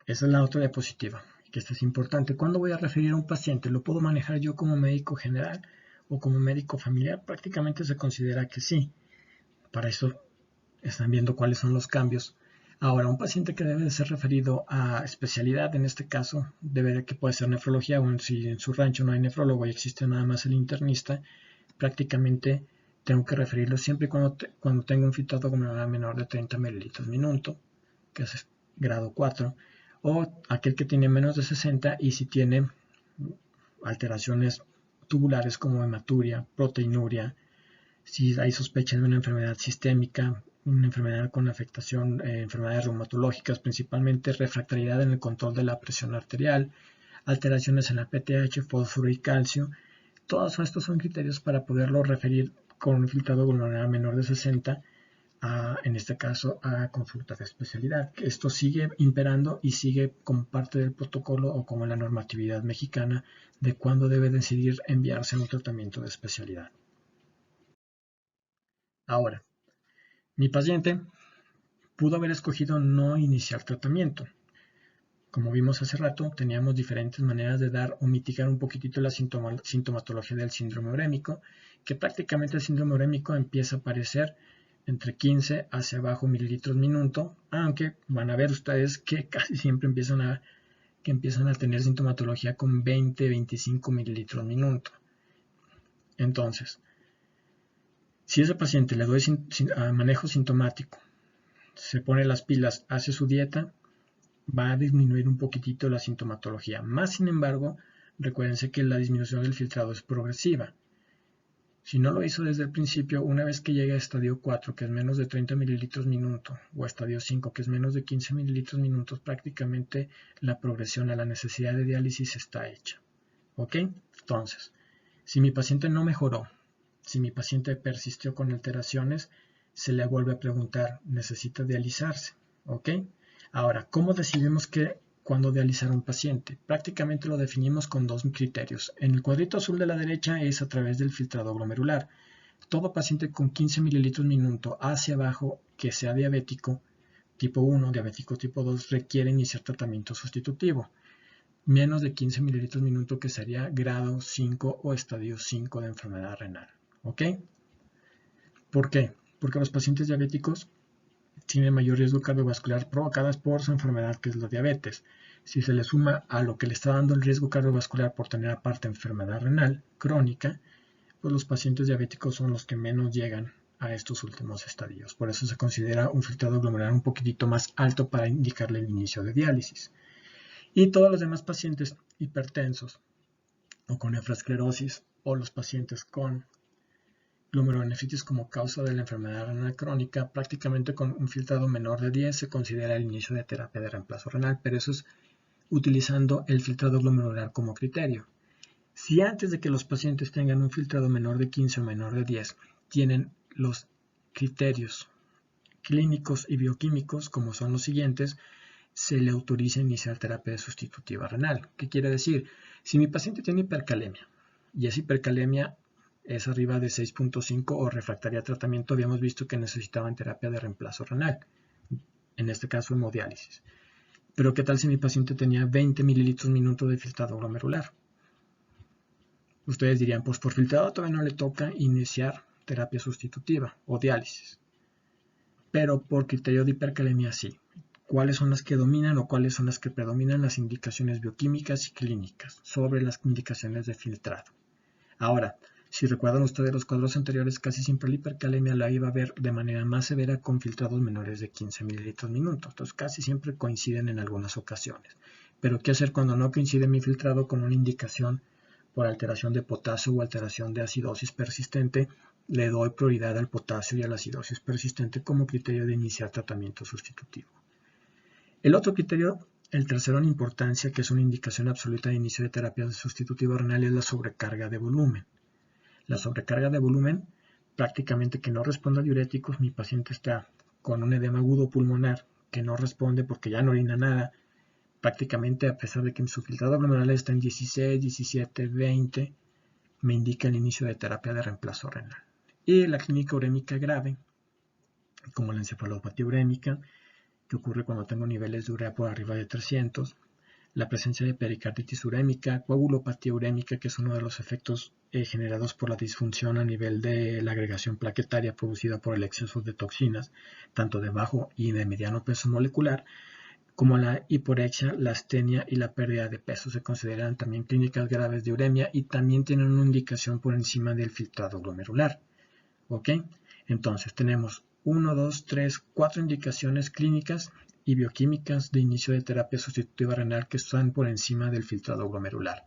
Esa es la otra diapositiva, que esta es importante. ¿Cuándo voy a referir a un paciente? ¿Lo puedo manejar yo como médico general o como médico familiar? Prácticamente se considera que sí. Para eso están viendo cuáles son los cambios. Ahora, un paciente que debe de ser referido a especialidad, en este caso, debe de que puede ser nefrología, o si en su rancho no hay nefrólogo y existe nada más el internista, prácticamente tengo que referirlo siempre y cuando tenga un filtrado glomerular menor de 30 mililitros minuto, que es grado 4, o aquel que tiene menos de 60 y si tiene alteraciones tubulares como hematuria, proteinuria, si hay sospecha de una enfermedad sistémica, una enfermedad con afectación, enfermedades reumatológicas, principalmente refractariedad en el control de la presión arterial, alteraciones en la PTH, fósforo y calcio. Todos estos son criterios para poderlo referir con un filtrado glomerular menor de 60 en este caso, a consulta de especialidad. Esto sigue imperando y sigue como parte del protocolo o como la normatividad mexicana de cuándo debe decidir enviarse a un tratamiento de especialidad. Ahora, mi paciente pudo haber escogido no iniciar tratamiento. Como vimos hace rato, teníamos diferentes maneras de dar o mitigar un poquitito la sintomatología del síndrome urémico, que prácticamente el síndrome urémico empieza a aparecer entre 15 hacia abajo mililitros minuto, aunque van a ver ustedes que casi siempre empiezan a tener sintomatología con 20-25 mililitros minuto. Entonces, si ese paciente le doy manejo sintomático, se pone las pilas, hace su dieta, va a disminuir un poquitito la sintomatología. Más sin embargo, recuérdense que la disminución del filtrado es progresiva. Si no lo hizo desde el principio, una vez que llegue a estadio 4, que es menos de 30 mililitros minuto, o a estadio 5, que es menos de 15 mililitros minutos, prácticamente la progresión a la necesidad de diálisis está hecha. ¿Ok? Entonces, si mi paciente no mejoró, si mi paciente persistió con alteraciones, se le vuelve a preguntar, ¿necesita dializarse? ¿Ok? Ahora, ¿cómo decidimos cuándo dializar a un paciente? Prácticamente lo definimos con dos criterios. En el cuadrito azul de la derecha es a través del filtrado glomerular. Todo paciente con 15 mililitros minuto hacia abajo que sea diabético tipo 1, diabético tipo 2, requiere iniciar tratamiento sustitutivo. Menos de 15 mililitros minuto que sería grado 5 o estadio 5 de enfermedad renal. ¿Ok? ¿Por qué? Porque los pacientes diabéticos tienen mayor riesgo cardiovascular provocadas por su enfermedad, que es la diabetes. Si se le suma a lo que le está dando el riesgo cardiovascular por tener aparte enfermedad renal crónica, pues los pacientes diabéticos son los que menos llegan a estos últimos estadios. Por eso se considera un filtrado glomerular un poquitito más alto para indicarle el inicio de diálisis. Y todos los demás pacientes hipertensos o con nefroesclerosis o los pacientes con glomerulonefritis como causa de la enfermedad renal crónica, prácticamente con un filtrado menor de 10 se considera el inicio de terapia de reemplazo renal, pero eso es utilizando el filtrado glomerular como criterio. Si antes de que los pacientes tengan un filtrado menor de 15 o menor de 10 tienen los criterios clínicos y bioquímicos, como son los siguientes, se le autoriza iniciar terapia sustitutiva renal. ¿Qué quiere decir? Si mi paciente tiene hipercalemia y esa hipercalemia es arriba de 6.5 o refractaria a tratamiento, habíamos visto que necesitaban terapia de reemplazo renal, en este caso hemodiálisis. Pero ¿qué tal si mi paciente tenía 20 mililitros minuto de filtrado glomerular? Ustedes dirían, pues por filtrado todavía no le toca iniciar terapia sustitutiva o diálisis. Pero por criterio de hipercalemia sí. ¿Cuáles son las que dominan o cuáles son las que predominan? Las indicaciones bioquímicas y clínicas sobre las indicaciones de filtrado. Ahora, si recuerdan ustedes los cuadros anteriores, casi siempre la hipercalemia la iba a ver de manera más severa con filtrados menores de 15 mililitros minuto. Entonces casi siempre coinciden en algunas ocasiones. Pero ¿qué hacer cuando no coincide mi filtrado con una indicación por alteración de potasio o alteración de acidosis persistente? Le doy prioridad al potasio y a la acidosis persistente como criterio de iniciar tratamiento sustitutivo. El otro criterio, el tercero en importancia, que es una indicación absoluta de inicio de terapia sustitutiva renal, es la sobrecarga de volumen. La sobrecarga de volumen, prácticamente que no responde a diuréticos, mi paciente está con un edema agudo pulmonar que no responde porque ya no orina nada, prácticamente a pesar de que su filtrado glomerular está en 16, 17, 20, me indica el inicio de terapia de reemplazo renal. Y la clínica urémica grave, como la encefalopatía urémica, que ocurre cuando tengo niveles de urea por arriba de 300, la presencia de pericarditis urémica, coagulopatía urémica, que es uno de los efectos generados por la disfunción a nivel de la agregación plaquetaria producida por el exceso de toxinas, tanto de bajo y de mediano peso molecular, como la hiporexia, la astenia y la pérdida de peso. Se consideran también clínicas graves de uremia y también tienen una indicación por encima del filtrado glomerular. ¿Ok? Entonces tenemos 1, 2, 3, 4 indicaciones clínicas y bioquímicas de inicio de terapia sustitutiva renal que están por encima del filtrado glomerular.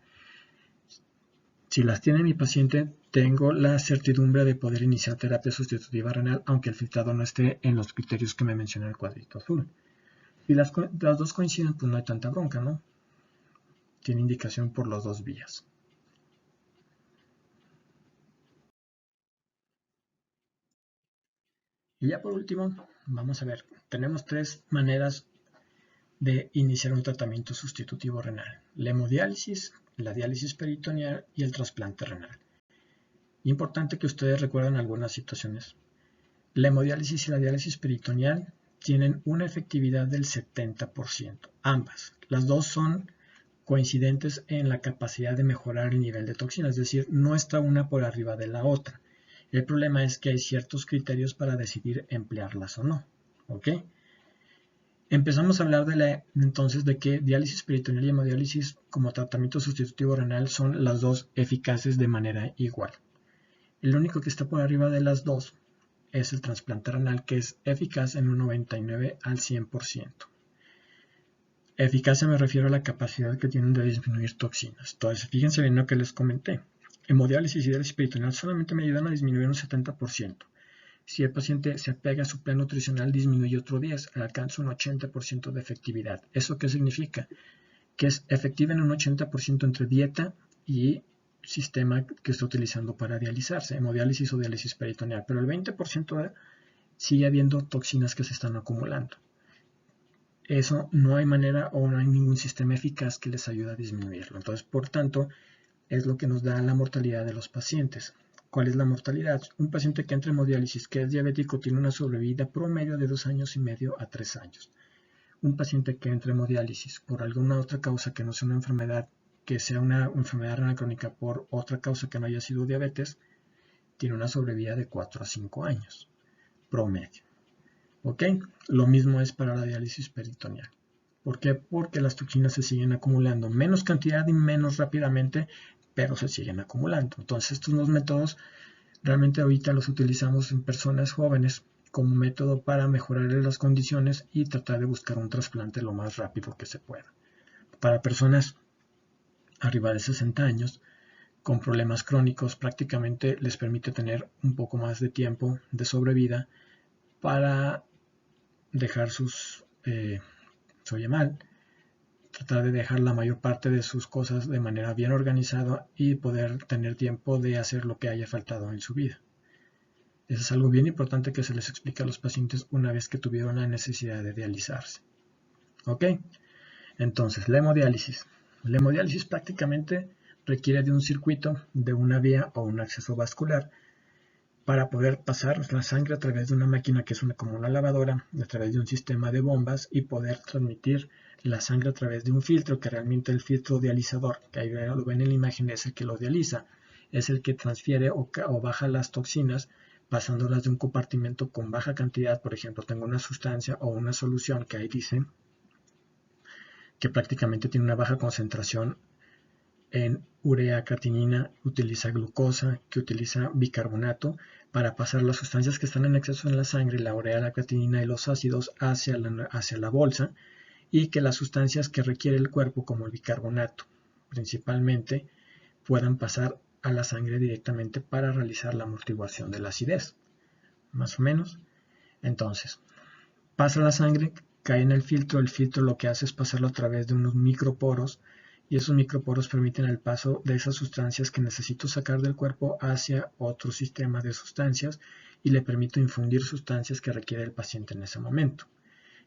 Si las tiene mi paciente, tengo la certidumbre de poder iniciar terapia sustitutiva renal, aunque el filtrado no esté en los criterios que me mencioné en el cuadrito azul. Si las dos coinciden, pues no hay tanta bronca, ¿no? Tiene indicación por las dos vías. Y ya por último, vamos a ver, tenemos 3 maneras de iniciar un tratamiento sustitutivo renal: la hemodiálisis, la diálisis peritoneal y el trasplante renal. Importante que ustedes recuerden algunas situaciones. La hemodiálisis y la diálisis peritoneal tienen una efectividad del 70%, ambas. Las dos son coincidentes en la capacidad de mejorar el nivel de toxina, es decir, no está una por arriba de la otra. El problema es que hay ciertos criterios para decidir emplearlas o no. ¿Ok? Empezamos a hablar entonces de que diálisis peritoneal y hemodiálisis como tratamiento sustitutivo renal son las dos eficaces de manera igual. El único que está por arriba de las dos es el trasplante renal, que es eficaz en un 99 al 100%. Eficacia me refiero a la capacidad que tienen de disminuir toxinas. Entonces, fíjense bien lo que les comenté. Hemodiálisis y diálisis peritoneal solamente me ayudan a disminuir un 70%. Si el paciente se apega a su plan nutricional, disminuye otro 10%, alcanza un 80% de efectividad. ¿Eso qué significa? Que es efectiva en un 80% entre dieta y sistema que está utilizando para dializarse, hemodiálisis o diálisis peritoneal, pero el 20% sigue habiendo toxinas que se están acumulando. Eso no hay manera o no hay ningún sistema eficaz que les ayude a disminuirlo. Entonces, por tanto, es lo que nos da la mortalidad de los pacientes. ¿Cuál es la mortalidad? Un paciente que entra en hemodiálisis, que es diabético, tiene una sobrevida promedio de 2 años y medio a 3 años. Un paciente que entra en hemodiálisis por alguna otra causa que no sea una enfermedad, que sea una enfermedad renal crónica por otra causa que no haya sido diabetes, tiene una sobrevida de 4 a 5 años promedio. ¿Ok? Lo mismo es para la diálisis peritoneal. ¿Por qué? Porque las toxinas se siguen acumulando, menos cantidad y menos rápidamente, pero se siguen acumulando. Entonces estos dos métodos realmente ahorita los utilizamos en personas jóvenes como método para mejorar las condiciones y tratar de buscar un trasplante lo más rápido que se pueda. Para personas arriba de 60 años con problemas crónicos, prácticamente les permite tener un poco más de tiempo de sobrevida para dejar se oye mal, tratar de dejar la mayor parte de sus cosas de manera bien organizada y poder tener tiempo de hacer lo que haya faltado en su vida. Eso es algo bien importante que se les explica a los pacientes una vez que tuvieron la necesidad de dializarse. ¿Ok? Entonces, la hemodiálisis. La hemodiálisis prácticamente requiere de un circuito, de una vía o un acceso vascular para poder pasar la sangre a través de una máquina que es como una lavadora, a través de un sistema de bombas y poder transmitir la sangre a través de un filtro, que realmente el filtro dializador, que ahí lo ven en la imagen, es el que lo dializa, es el que transfiere o baja las toxinas, pasándolas de un compartimento con baja cantidad. Por ejemplo, tengo una sustancia o una solución que ahí dice que prácticamente tiene una baja concentración en urea creatinina, utiliza glucosa, que utiliza bicarbonato para pasar las sustancias que están en exceso en la sangre, la urea, la creatinina y los ácidos hacia la bolsa, y que las sustancias que requiere el cuerpo, como el bicarbonato principalmente, puedan pasar a la sangre directamente para realizar la amortiguación de la acidez, más o menos. Entonces, pasa la sangre, cae en el filtro lo que hace es pasarlo a través de unos microporos, y esos microporos permiten el paso de esas sustancias que necesito sacar del cuerpo hacia otro sistema de sustancias y le permito infundir sustancias que requiere el paciente en ese momento.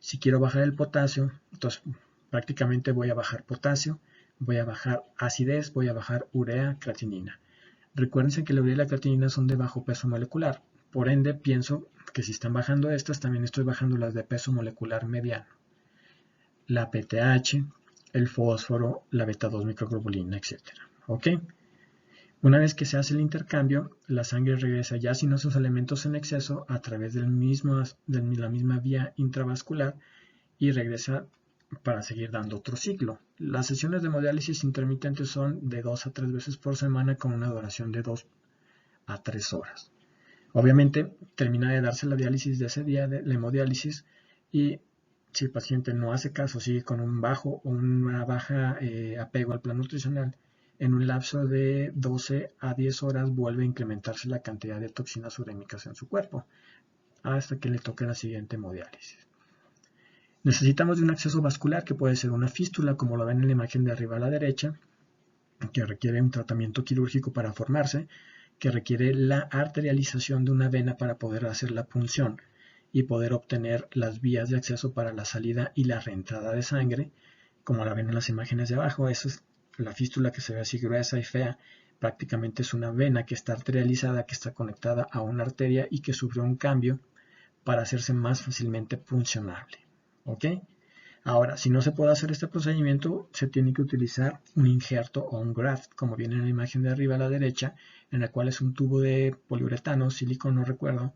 Si quiero bajar el potasio, entonces prácticamente voy a bajar potasio, voy a bajar acidez, voy a bajar urea, creatinina. Recuérdense que la urea y la creatinina son de bajo peso molecular, por ende pienso que si están bajando estas, también estoy bajando las de peso molecular mediano. La PTH, el fósforo, la beta-2 microglobulina, etc. ¿Ok? Una vez que se hace el intercambio, la sangre regresa ya sin esos elementos en exceso a través de la misma vía intravascular y regresa para seguir dando otro ciclo. Las sesiones de hemodiálisis intermitentes son de 2 a 3 veces por semana con una duración de 2 a 3 horas. Obviamente termina de darse la diálisis de ese día, de la hemodiálisis, y si el paciente no hace caso, sigue con un bajo o una baja apego al plan nutricional, en un lapso de 12 a 10 horas vuelve a incrementarse la cantidad de toxinas urémicas en su cuerpo, hasta que le toque la siguiente hemodiálisis. Necesitamos de un acceso vascular que puede ser una fístula, como lo ven en la imagen de arriba a la derecha, que requiere un tratamiento quirúrgico para formarse, que requiere la arterialización de una vena para poder hacer la punción. y poder obtener las vías de acceso para la salida y la reentrada de sangre, como la ven en las imágenes de abajo. Esa es la fístula que se ve así gruesa y fea. Prácticamente es una vena que está arterializada, que está conectada a una arteria y que sufrió un cambio para hacerse más fácilmente puncionable. ¿Ok? Ahora, si no se puede hacer este procedimiento, se tiene que utilizar un injerto o un graft, como viene en la imagen de arriba a la derecha, en la cual es un tubo de poliuretano, silicón, no recuerdo,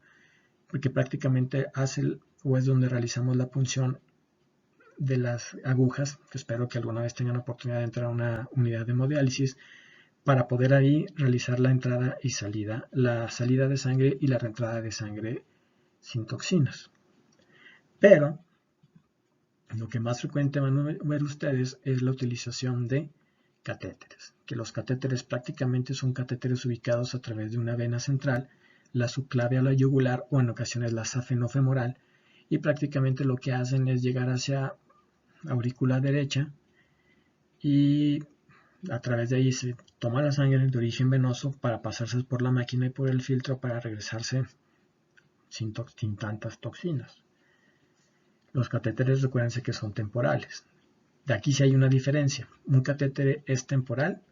porque prácticamente hace o es donde realizamos la punción de las agujas, que espero que alguna vez tengan la oportunidad de entrar a una unidad de hemodiálisis, para poder ahí realizar la entrada y salida, la salida de sangre y la reentrada de sangre sin toxinas. Pero lo que más frecuente van a ver ustedes es la utilización de catéteres, que los catéteres prácticamente son catéteres ubicados a través de una vena central, la subclavia o la yugular o en ocasiones la safenofemoral, y prácticamente lo que hacen es llegar hacia aurícula derecha y a través de ahí se toma la sangre de origen venoso para pasarse por la máquina y por el filtro para regresarse sin tantas toxinas. Los catéteres, recuérdense que son temporales. De aquí sí hay una diferencia. Un catéter es temporal,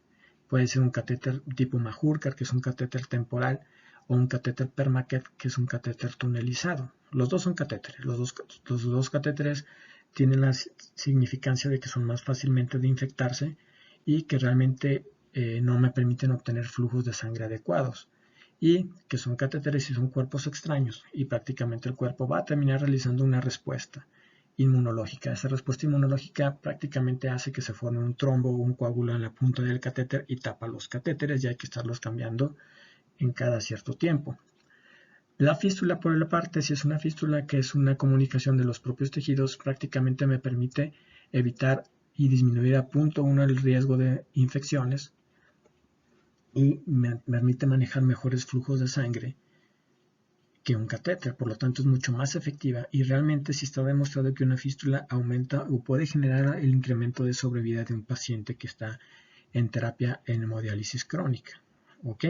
puede ser un catéter tipo Majorca, que es un catéter temporal, o un catéter Permaquet, que es un catéter tunelizado. Los dos son catéteres. Los dos catéteres tienen la significancia de que son más fácilmente de infectarse y que realmente no me permiten obtener flujos de sangre adecuados. Y que son catéteres y son cuerpos extraños, y prácticamente el cuerpo va a terminar realizando una respuesta inmunológica. Esa respuesta inmunológica prácticamente hace que se forme un trombo o un coágulo en la punta del catéter y tapa los catéteres, y hay que estarlos cambiando en cada cierto tiempo. La fístula, por la parte, si es una fístula que es una comunicación de los propios tejidos, prácticamente me permite evitar y disminuir a 0.1 el riesgo de infecciones y me permite manejar mejores flujos de sangre que un catéter, por lo tanto es mucho más efectiva, y realmente sí está demostrado que una fístula aumenta o puede generar el incremento de sobrevida de un paciente que está en terapia en hemodiálisis crónica. ¿Ok?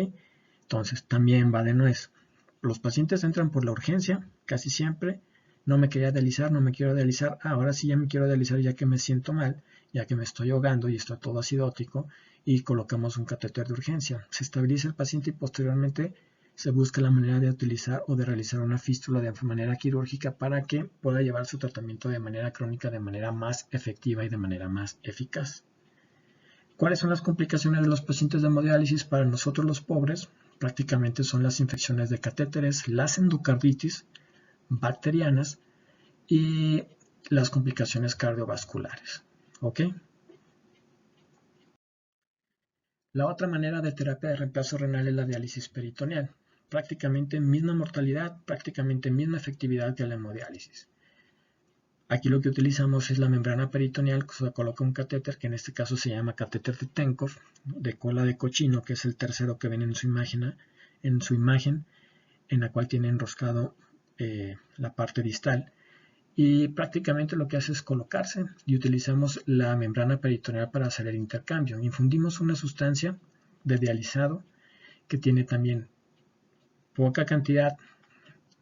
Entonces también va de nuez. Los pacientes entran por la urgencia, casi siempre. No me quería dializar, no me quiero dializar. Ahora sí ya me quiero dializar ya que me siento mal, ya que me estoy ahogando y está todo acidótico, y colocamos un catéter de urgencia. Se estabiliza el paciente y posteriormente se busca la manera de utilizar o de realizar una fístula de manera quirúrgica para que pueda llevar su tratamiento de manera crónica de manera más efectiva y de manera más eficaz. ¿Cuáles son las complicaciones de los pacientes de hemodiálisis para nosotros los pobres? Prácticamente son las infecciones de catéteres, las endocarditis bacterianas y las complicaciones cardiovasculares. ¿Ok? La otra manera de terapia de reemplazo renal es la diálisis peritoneal. Prácticamente misma mortalidad, prácticamente misma efectividad que la hemodiálisis. Aquí lo que utilizamos es la membrana peritoneal, que se coloca un catéter, que en este caso se llama catéter de Tenkov, de cola de cochino, que es el tercero que ven en su imagen, en la cual tiene enroscado la parte distal. Y prácticamente lo que hace es colocarse y utilizamos la membrana peritoneal para hacer el intercambio. Infundimos una sustancia de dializado que tiene también poca cantidad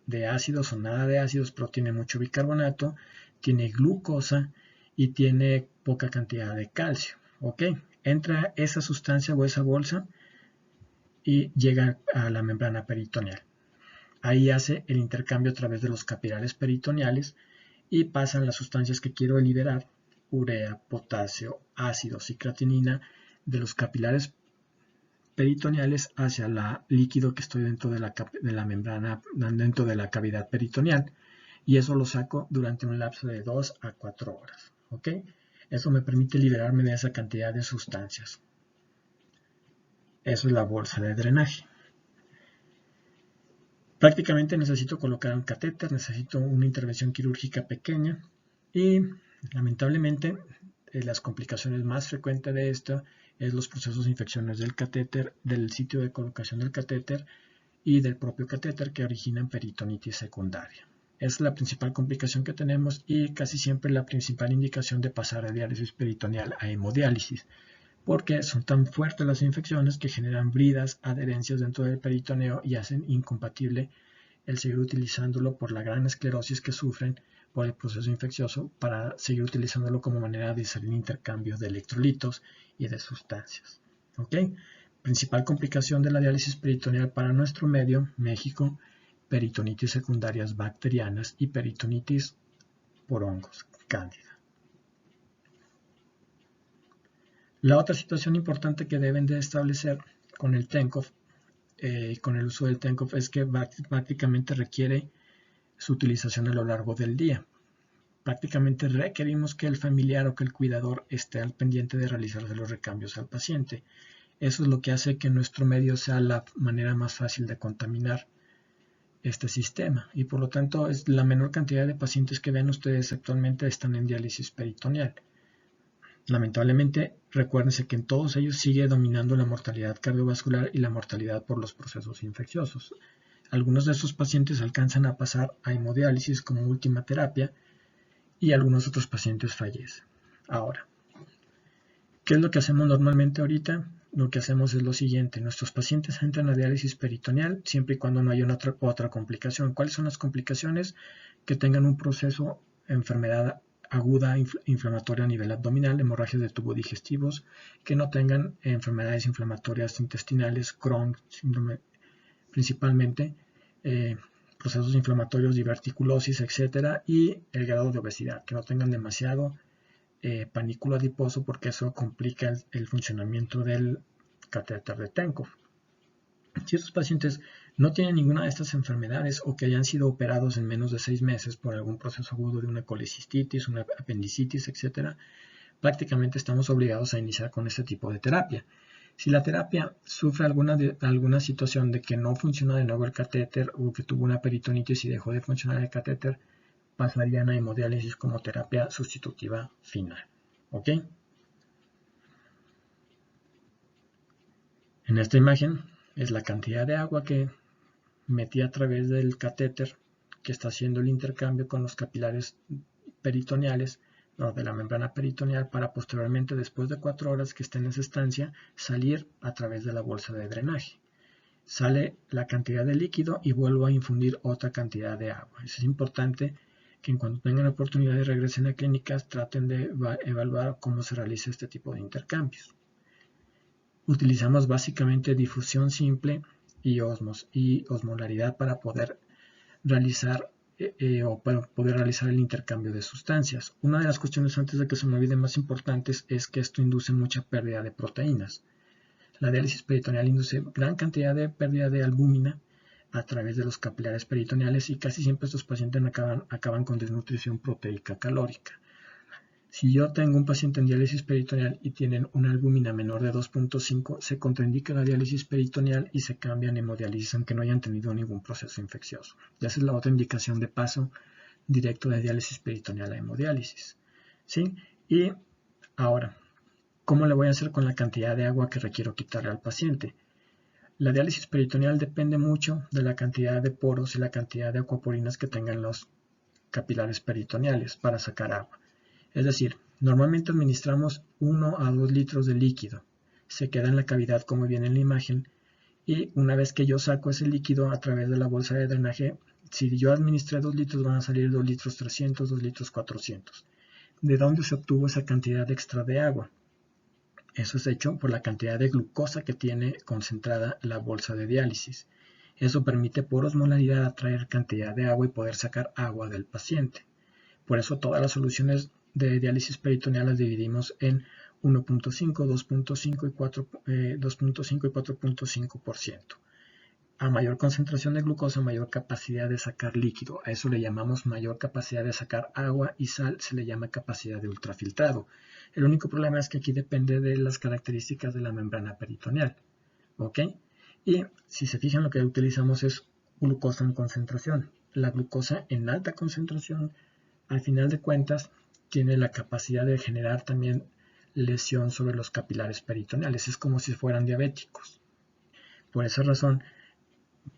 de ácidos o nada de ácidos, pero tiene mucho bicarbonato, tiene glucosa y tiene poca cantidad de calcio. ¿Ok? Entra esa sustancia o esa bolsa y llega a la membrana peritoneal. Ahí hace el intercambio a través de los capilares peritoneales y pasan las sustancias que quiero liberar, urea, potasio, ácidos y creatinina, de los capilares peritoneales hacia el líquido que estoy dentro de la membrana, dentro de la cavidad peritoneal, y eso lo saco durante un lapso de 2 a 4 horas. ¿Ok? Eso me permite liberarme de esa cantidad de sustancias. Eso es la bolsa de drenaje. Prácticamente necesito colocar un catéter, necesito una intervención quirúrgica pequeña y lamentablemente las complicaciones más frecuentes de esto es los procesos de infecciones del catéter, del sitio de colocación del catéter y del propio catéter, que originan peritonitis secundaria. Es la principal complicación que tenemos y casi siempre la principal indicación de pasar de diálisis peritoneal a hemodiálisis, porque son tan fuertes las infecciones que generan bridas, adherencias dentro del peritoneo y hacen incompatible el seguir utilizándolo por la gran esclerosis que sufren por el proceso infeccioso, para seguir utilizándolo como manera de hacer el intercambio de electrolitos y de sustancias. ¿Ok? Principal complicación de la diálisis peritoneal para nuestro medio, México: peritonitis secundarias bacterianas y peritonitis por hongos, cándida. La otra situación importante que deben de establecer con el TENCOF, con el uso del TENCOF, es que prácticamente requiere su utilización a lo largo del día. Prácticamente requerimos que el familiar o que el cuidador esté al pendiente de realizarse los recambios al paciente. Eso es lo que hace que nuestro medio sea la manera más fácil de contaminar este sistema, y por lo tanto es la menor cantidad de pacientes que ven ustedes actualmente están en diálisis peritoneal. Lamentablemente, recuérdense que en todos ellos sigue dominando la mortalidad cardiovascular y la mortalidad por los procesos infecciosos. Algunos de estos pacientes alcanzan a pasar a hemodiálisis como última terapia y algunos otros pacientes fallecen. Ahora, ¿qué es lo que hacemos normalmente ahorita? Lo que hacemos es lo siguiente: nuestros pacientes entran a diálisis peritoneal siempre y cuando no haya otra complicación. ¿Cuáles son las complicaciones? Que tengan un proceso de enfermedad aguda inflamatoria a nivel abdominal, hemorragias de tubos digestivos, que no tengan enfermedades inflamatorias intestinales, Crohn, síndrome, principalmente procesos inflamatorios, diverticulosis, etc. Y el grado de obesidad, que no tengan demasiado panículo adiposo, porque eso complica el funcionamiento del catéter de TENCOF. Si estos pacientes no tienen ninguna de estas enfermedades o que hayan sido operados en menos de 6 meses por algún proceso agudo de una colecistitis, una apendicitis, etc., prácticamente estamos obligados a iniciar con este tipo de terapia. Si la terapia sufre alguna situación de que no funciona de nuevo el catéter, o que tuvo una peritonitis y dejó de funcionar el catéter, pasarían a hemodiálisis como terapia sustitutiva final. ¿Ok? En esta imagen es la cantidad de agua que metí a través del catéter que está haciendo el intercambio con los capilares peritoneales, o de la membrana peritoneal, para posteriormente, después de 4 horas que esté en esa estancia, salir a través de la bolsa de drenaje. Sale la cantidad de líquido y vuelvo a infundir otra cantidad de agua. Eso es importante, que en cuanto tengan la oportunidad de regresar a clínicas, traten de evaluar cómo se realiza este tipo de intercambios. Utilizamos básicamente difusión simple y osmolaridad para poder realizar el intercambio de sustancias. Una de las cuestiones, antes de que se me olvide, más importantes, es que esto induce mucha pérdida de proteínas. La diálisis peritoneal induce gran cantidad de pérdida de albúmina a través de los capilares peritoneales, y casi siempre estos pacientes acaban con desnutrición proteica calórica. Si yo tengo un paciente en diálisis peritoneal y tienen una albúmina menor de 2.5, se contraindica la diálisis peritoneal y se cambian a hemodiálisis, aunque no hayan tenido ningún proceso infeccioso. Y esa es la otra indicación de paso directo de diálisis peritoneal a hemodiálisis. ¿Sí? Y ahora, ¿cómo le voy a hacer con la cantidad de agua que requiero quitarle al paciente? La diálisis peritoneal depende mucho de la cantidad de poros y la cantidad de acuaporinas que tengan los capilares peritoneales para sacar agua. Es decir, normalmente administramos 1 a 2 litros de líquido. Se queda en la cavidad como viene en la imagen, y una vez que yo saco ese líquido a través de la bolsa de drenaje, si yo administré 2 litros, van a salir 2 litros 300, 2 litros 400. ¿De dónde se obtuvo esa cantidad extra de agua? Eso es hecho por la cantidad de glucosa que tiene concentrada la bolsa de diálisis. Eso permite por osmolaridad atraer cantidad de agua y poder sacar agua del paciente. Por eso todas las soluciones de diálisis peritoneal las dividimos en 1.5, 2.5 y 4.5%. A mayor concentración de glucosa, mayor capacidad de sacar líquido. A eso le llamamos mayor capacidad de sacar agua, y sal se le llama capacidad de ultrafiltrado. El único problema es que aquí depende de las características de la membrana peritoneal. ¿Ok? Y si se fijan, lo que utilizamos es glucosa en concentración. La glucosa en alta concentración, al final de cuentas, tiene la capacidad de generar también lesión sobre los capilares peritoneales. Es como si fueran diabéticos. Por esa razón,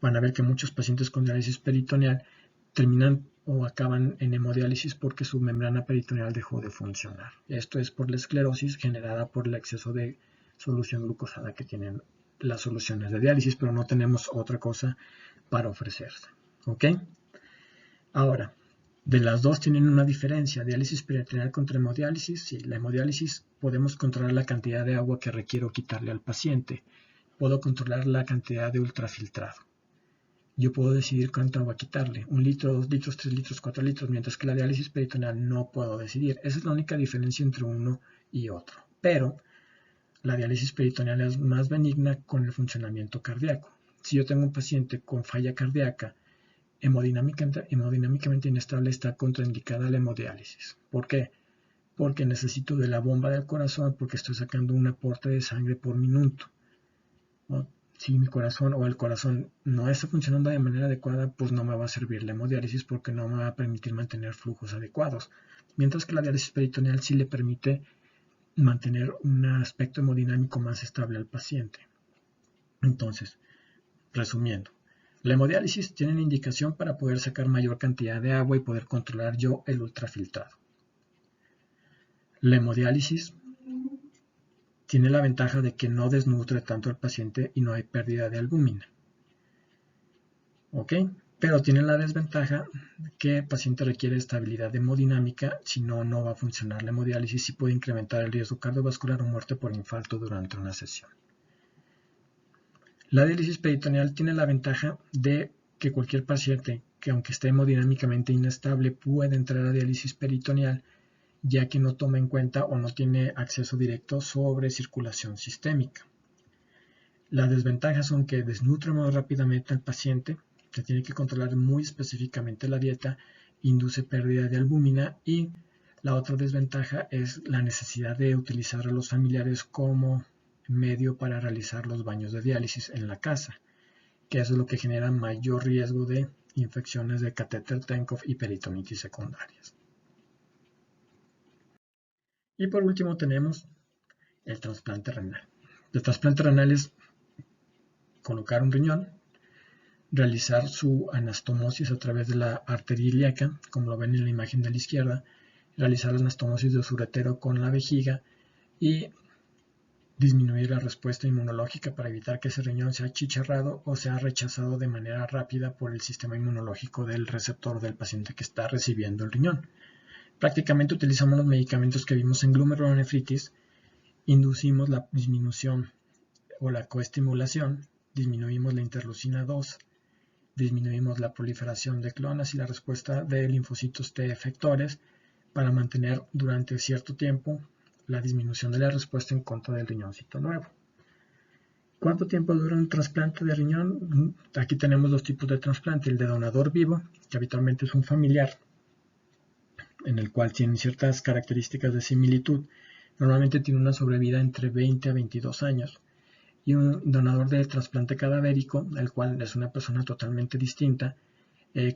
van a ver que muchos pacientes con diálisis peritoneal terminan o acaban en hemodiálisis porque su membrana peritoneal dejó de funcionar. Esto es por la esclerosis generada por el exceso de solución glucosada que tienen las soluciones de diálisis, pero no tenemos otra cosa para ofrecerse. ¿Ok? Ahora, de las dos tienen una diferencia, diálisis peritoneal contra hemodiálisis. Sí, la hemodiálisis podemos controlar la cantidad de agua que requiero quitarle al paciente. Puedo controlar la cantidad de ultrafiltrado. Yo puedo decidir cuánto agua quitarle, 1 litro, 2 litros, 3 litros, 4 litros, mientras que la diálisis peritoneal no puedo decidir. Esa es la única diferencia entre uno y otro. Pero la diálisis peritoneal es más benigna con el funcionamiento cardíaco. Si yo tengo un paciente con falla cardíaca, hemodinámicamente inestable, está contraindicada la hemodiálisis. ¿Por qué? Porque necesito de la bomba del corazón, porque estoy sacando un aporte de sangre por minuto. ¿No? Si mi corazón o el corazón no está funcionando de manera adecuada, pues no me va a servir la hemodiálisis porque no me va a permitir mantener flujos adecuados. Mientras que la diálisis peritoneal sí le permite mantener un aspecto hemodinámico más estable al paciente. Entonces, resumiendo, la hemodiálisis tiene una indicación para poder sacar mayor cantidad de agua y poder controlar yo el ultrafiltrado. La hemodiálisis tiene la ventaja de que no desnutre tanto al paciente y no hay pérdida de albúmina. ¿Ok? Pero tiene la desventaja que el paciente requiere estabilidad hemodinámica, si no, no va a funcionar la hemodiálisis y puede incrementar el riesgo cardiovascular o muerte por infarto durante una sesión. La diálisis peritoneal tiene la ventaja de que cualquier paciente que aunque esté hemodinámicamente inestable puede entrar a diálisis peritoneal, ya que no toma en cuenta o no tiene acceso directo sobre circulación sistémica. Las desventajas son que desnutre más rápidamente al paciente, se tiene que controlar muy específicamente la dieta, induce pérdida de albúmina y la otra desventaja es la necesidad de utilizar a los familiares como medio para realizar los baños de diálisis en la casa, que eso es lo que genera mayor riesgo de infecciones de catéter Tenkov y peritonitis secundarias. Y por último tenemos el trasplante renal. El trasplante renal es colocar un riñón, realizar su anastomosis a través de la arteria ilíaca, como lo ven en la imagen de la izquierda, realizar la anastomosis de su uretero con la vejiga y disminuir la respuesta inmunológica para evitar que ese riñón sea achicharrado o sea rechazado de manera rápida por el sistema inmunológico del receptor del paciente que está recibiendo el riñón. Prácticamente utilizamos los medicamentos que vimos en glomerulonefritis, inducimos la disminución o la coestimulación, disminuimos la interleucina 2, disminuimos la proliferación de clonas y la respuesta de linfocitos T efectores para mantener durante cierto tiempo la disminución de la respuesta en contra del riñoncito nuevo. ¿Cuánto tiempo dura un trasplante de riñón? Aquí tenemos dos tipos de trasplante, el de donador vivo, que habitualmente es un familiar, en el cual tiene ciertas características de similitud. Normalmente tiene una sobrevida entre 20 a 22 años. Y un donador de trasplante cadavérico, el cual es una persona totalmente distinta,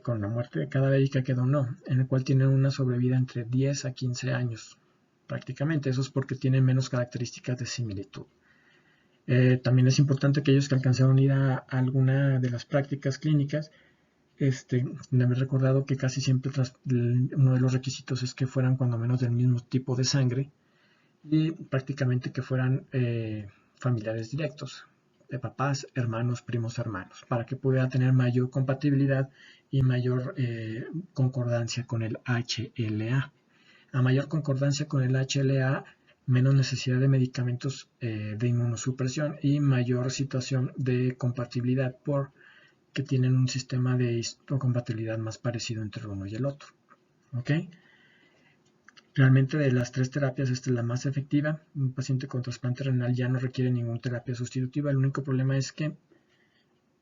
con la muerte cadavérica que donó, en el cual tiene una sobrevida entre 10 a 15 años, prácticamente. Eso es porque tiene menos características de similitud. También es importante aquellos que alcanzaron a ir a alguna de las prácticas clínicas, de haber recordado que casi siempre uno de los requisitos es que fueran cuando menos del mismo tipo de sangre y prácticamente que fueran familiares directos, de papás, hermanos, primos, hermanos, para que pudiera tener mayor compatibilidad y mayor concordancia con el HLA. A mayor concordancia con el HLA, menos necesidad de medicamentos de inmunosupresión y mayor situación de compatibilidad porque tienen un sistema de histocompatibilidad más parecido entre uno y el otro. ¿Ok? Realmente de las tres terapias esta es la más efectiva. Un paciente con trasplante renal ya no requiere ninguna terapia sustitutiva. El único problema es que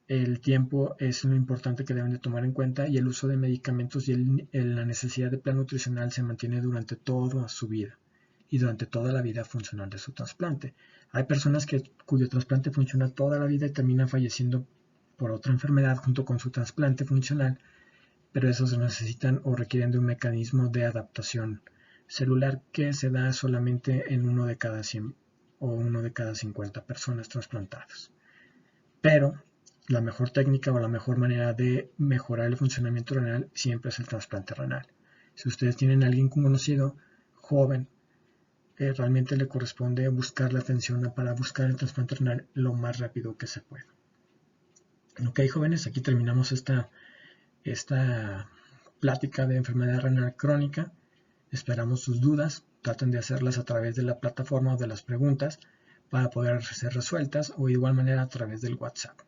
el tiempo es lo importante que deben de tomar en cuenta y el uso de medicamentos y la necesidad de plan nutricional se mantiene durante toda su vida y durante toda la vida funcional de su trasplante. Hay personas cuyo trasplante funciona toda la vida y terminan falleciendo por otra enfermedad junto con su trasplante funcional, pero esos necesitan o requieren de un mecanismo de adaptación celular que se da solamente en uno de cada 100 o uno de cada 50 personas trasplantadas. Pero la mejor técnica o la mejor manera de mejorar el funcionamiento renal siempre es el trasplante renal. Si ustedes tienen a alguien conocido, joven, realmente le corresponde buscar la atención para buscar el trasplante renal lo más rápido que se pueda. Ok, jóvenes, aquí terminamos esta esta plática de enfermedad renal crónica. Esperamos sus dudas, traten de hacerlas a través de la plataforma o de las preguntas para poder ser resueltas, o de igual manera a través del WhatsApp.